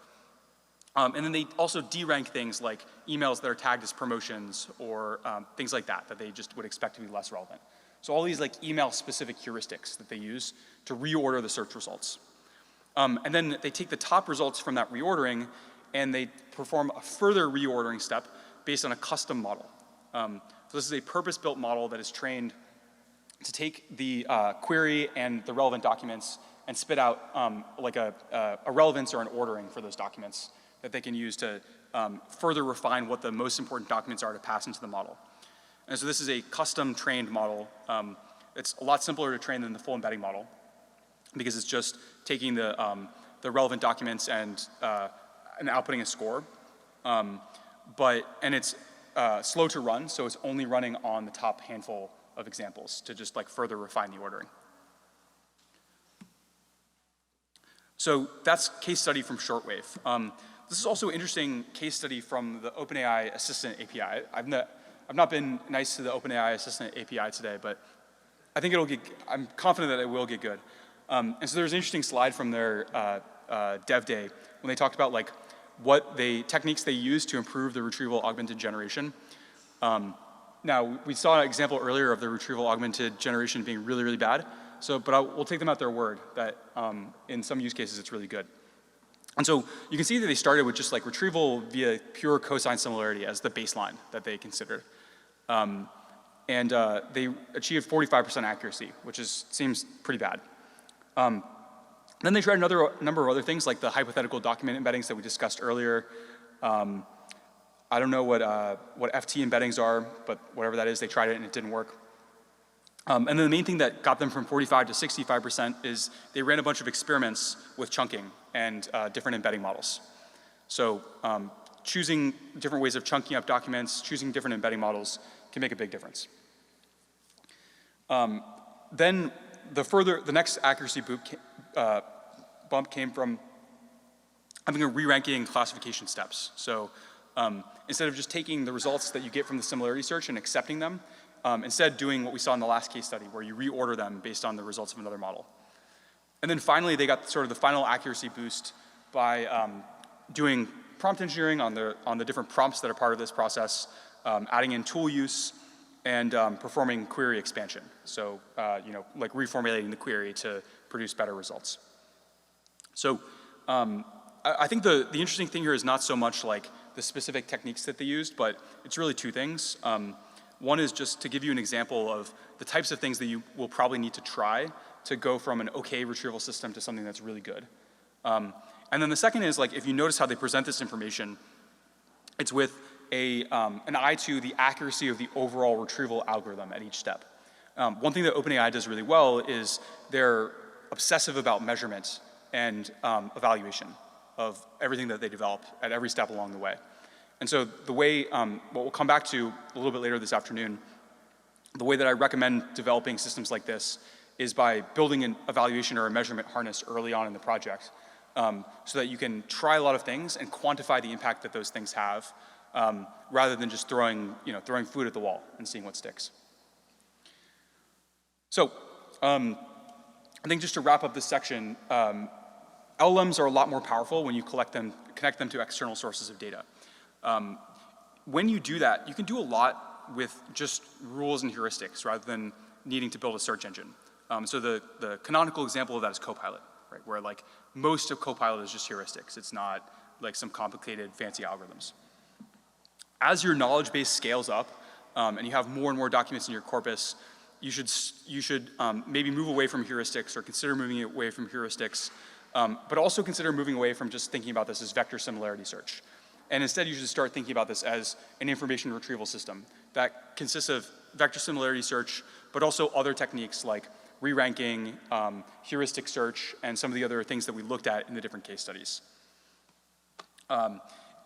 And then they also derank things like emails that are tagged as promotions or things like that they just would expect to be less relevant. So all these like email-specific heuristics that they use to reorder the search results. And then they take the top results from that reordering and they perform a further reordering step based on a custom model. So this is a purpose-built model that is trained to take the query and the relevant documents and spit out like a relevance or an ordering for those documents that they can use to further refine what the most important documents are to pass into the model. And so this is a custom trained model. It's a lot simpler to train than the full embedding model because it's just taking the relevant documents and outputting a score. And it's slow to run, so it's only running on the top handful of examples to just like further refine the ordering. So that's case study from Shortwave. This is also an interesting case study from the OpenAI Assistant API. I've not been nice to the OpenAI Assistant API today, but I think I'm confident that it will get good. And so there's an interesting slide from their dev day when they talked about like what techniques they use to improve the retrieval augmented generation. Now, we saw an example earlier of the retrieval augmented generation being really, really bad. But we'll take them at their word that in some use cases it's really good. And so you can see that they started with just like retrieval via pure cosine similarity as the baseline that they considered. They achieved 45% accuracy, which seems pretty bad. Then they tried another number of other things like the hypothetical document embeddings that we discussed earlier. I don't know what FT embeddings are, but whatever that is, they tried it and it didn't work. And then the main thing that got them from 45 to 65% is they ran a bunch of experiments with chunking and different embedding models. So choosing different ways of chunking up documents, choosing different embedding models can make a big difference. Then the next accuracy bump came from having a re-ranking and classification steps. So instead of just taking the results that you get from the similarity search and accepting them, instead doing what we saw in the last case study where you reorder them based on the results of another model. And then finally, they got sort of the final accuracy boost by doing prompt engineering on the different prompts that are part of this process, adding in tool use, and performing query expansion. So, like reformulating the query to produce better results. So, I think the interesting thing here is not so much like the specific techniques that they used, but it's really two things. One is just to give you an example of the types of things that you will probably need to try to go from an okay retrieval system to something that's really good. And then the second is like if you notice how they present this information, it's with an eye to the accuracy of the overall retrieval algorithm at each step. One thing that OpenAI does really well is they're obsessive about measurement and evaluation of everything that they develop at every step along the way. And so the way, what we'll come back to a little bit later this afternoon, the way that I recommend developing systems like this is by building an evaluation or a measurement harness early on in the project so that you can try a lot of things and quantify the impact that those things have rather than just throwing food at the wall and seeing what sticks. So I think just to wrap up this section, LLMs are a lot more powerful when you connect them to external sources of data. When you do that, you can do a lot with just rules and heuristics rather than needing to build a search engine. So the canonical example of that is Copilot. right? Where like most of Copilot is just heuristics. It's not like some complicated fancy algorithms. As your knowledge base scales up and you have more and more documents in your corpus, you should maybe move away from heuristics or consider moving away from heuristics, but also consider moving away from just thinking about this as vector similarity search. And instead you should start thinking about this as an information retrieval system that consists of vector similarity search, but also other techniques like re-ranking, heuristic search, and some of the other things that we looked at in the different case studies.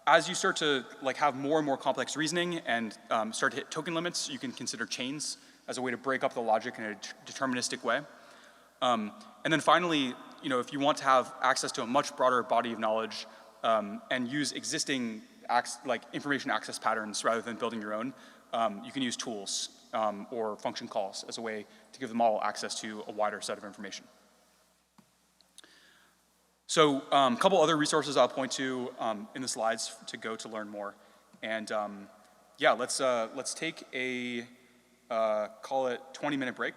As you start to like have more and more complex reasoning and start to hit token limits, you can consider chains as a way to break up the logic in a deterministic way. And then finally, if you want to have access to a much broader body of knowledge and use existing information access patterns rather than building your own, you can use tools or function calls as a way to give the model access to a wider set of information. So a couple other resources I'll point to in the slides to go to learn more. And yeah, let's take a, call it 20-minute break.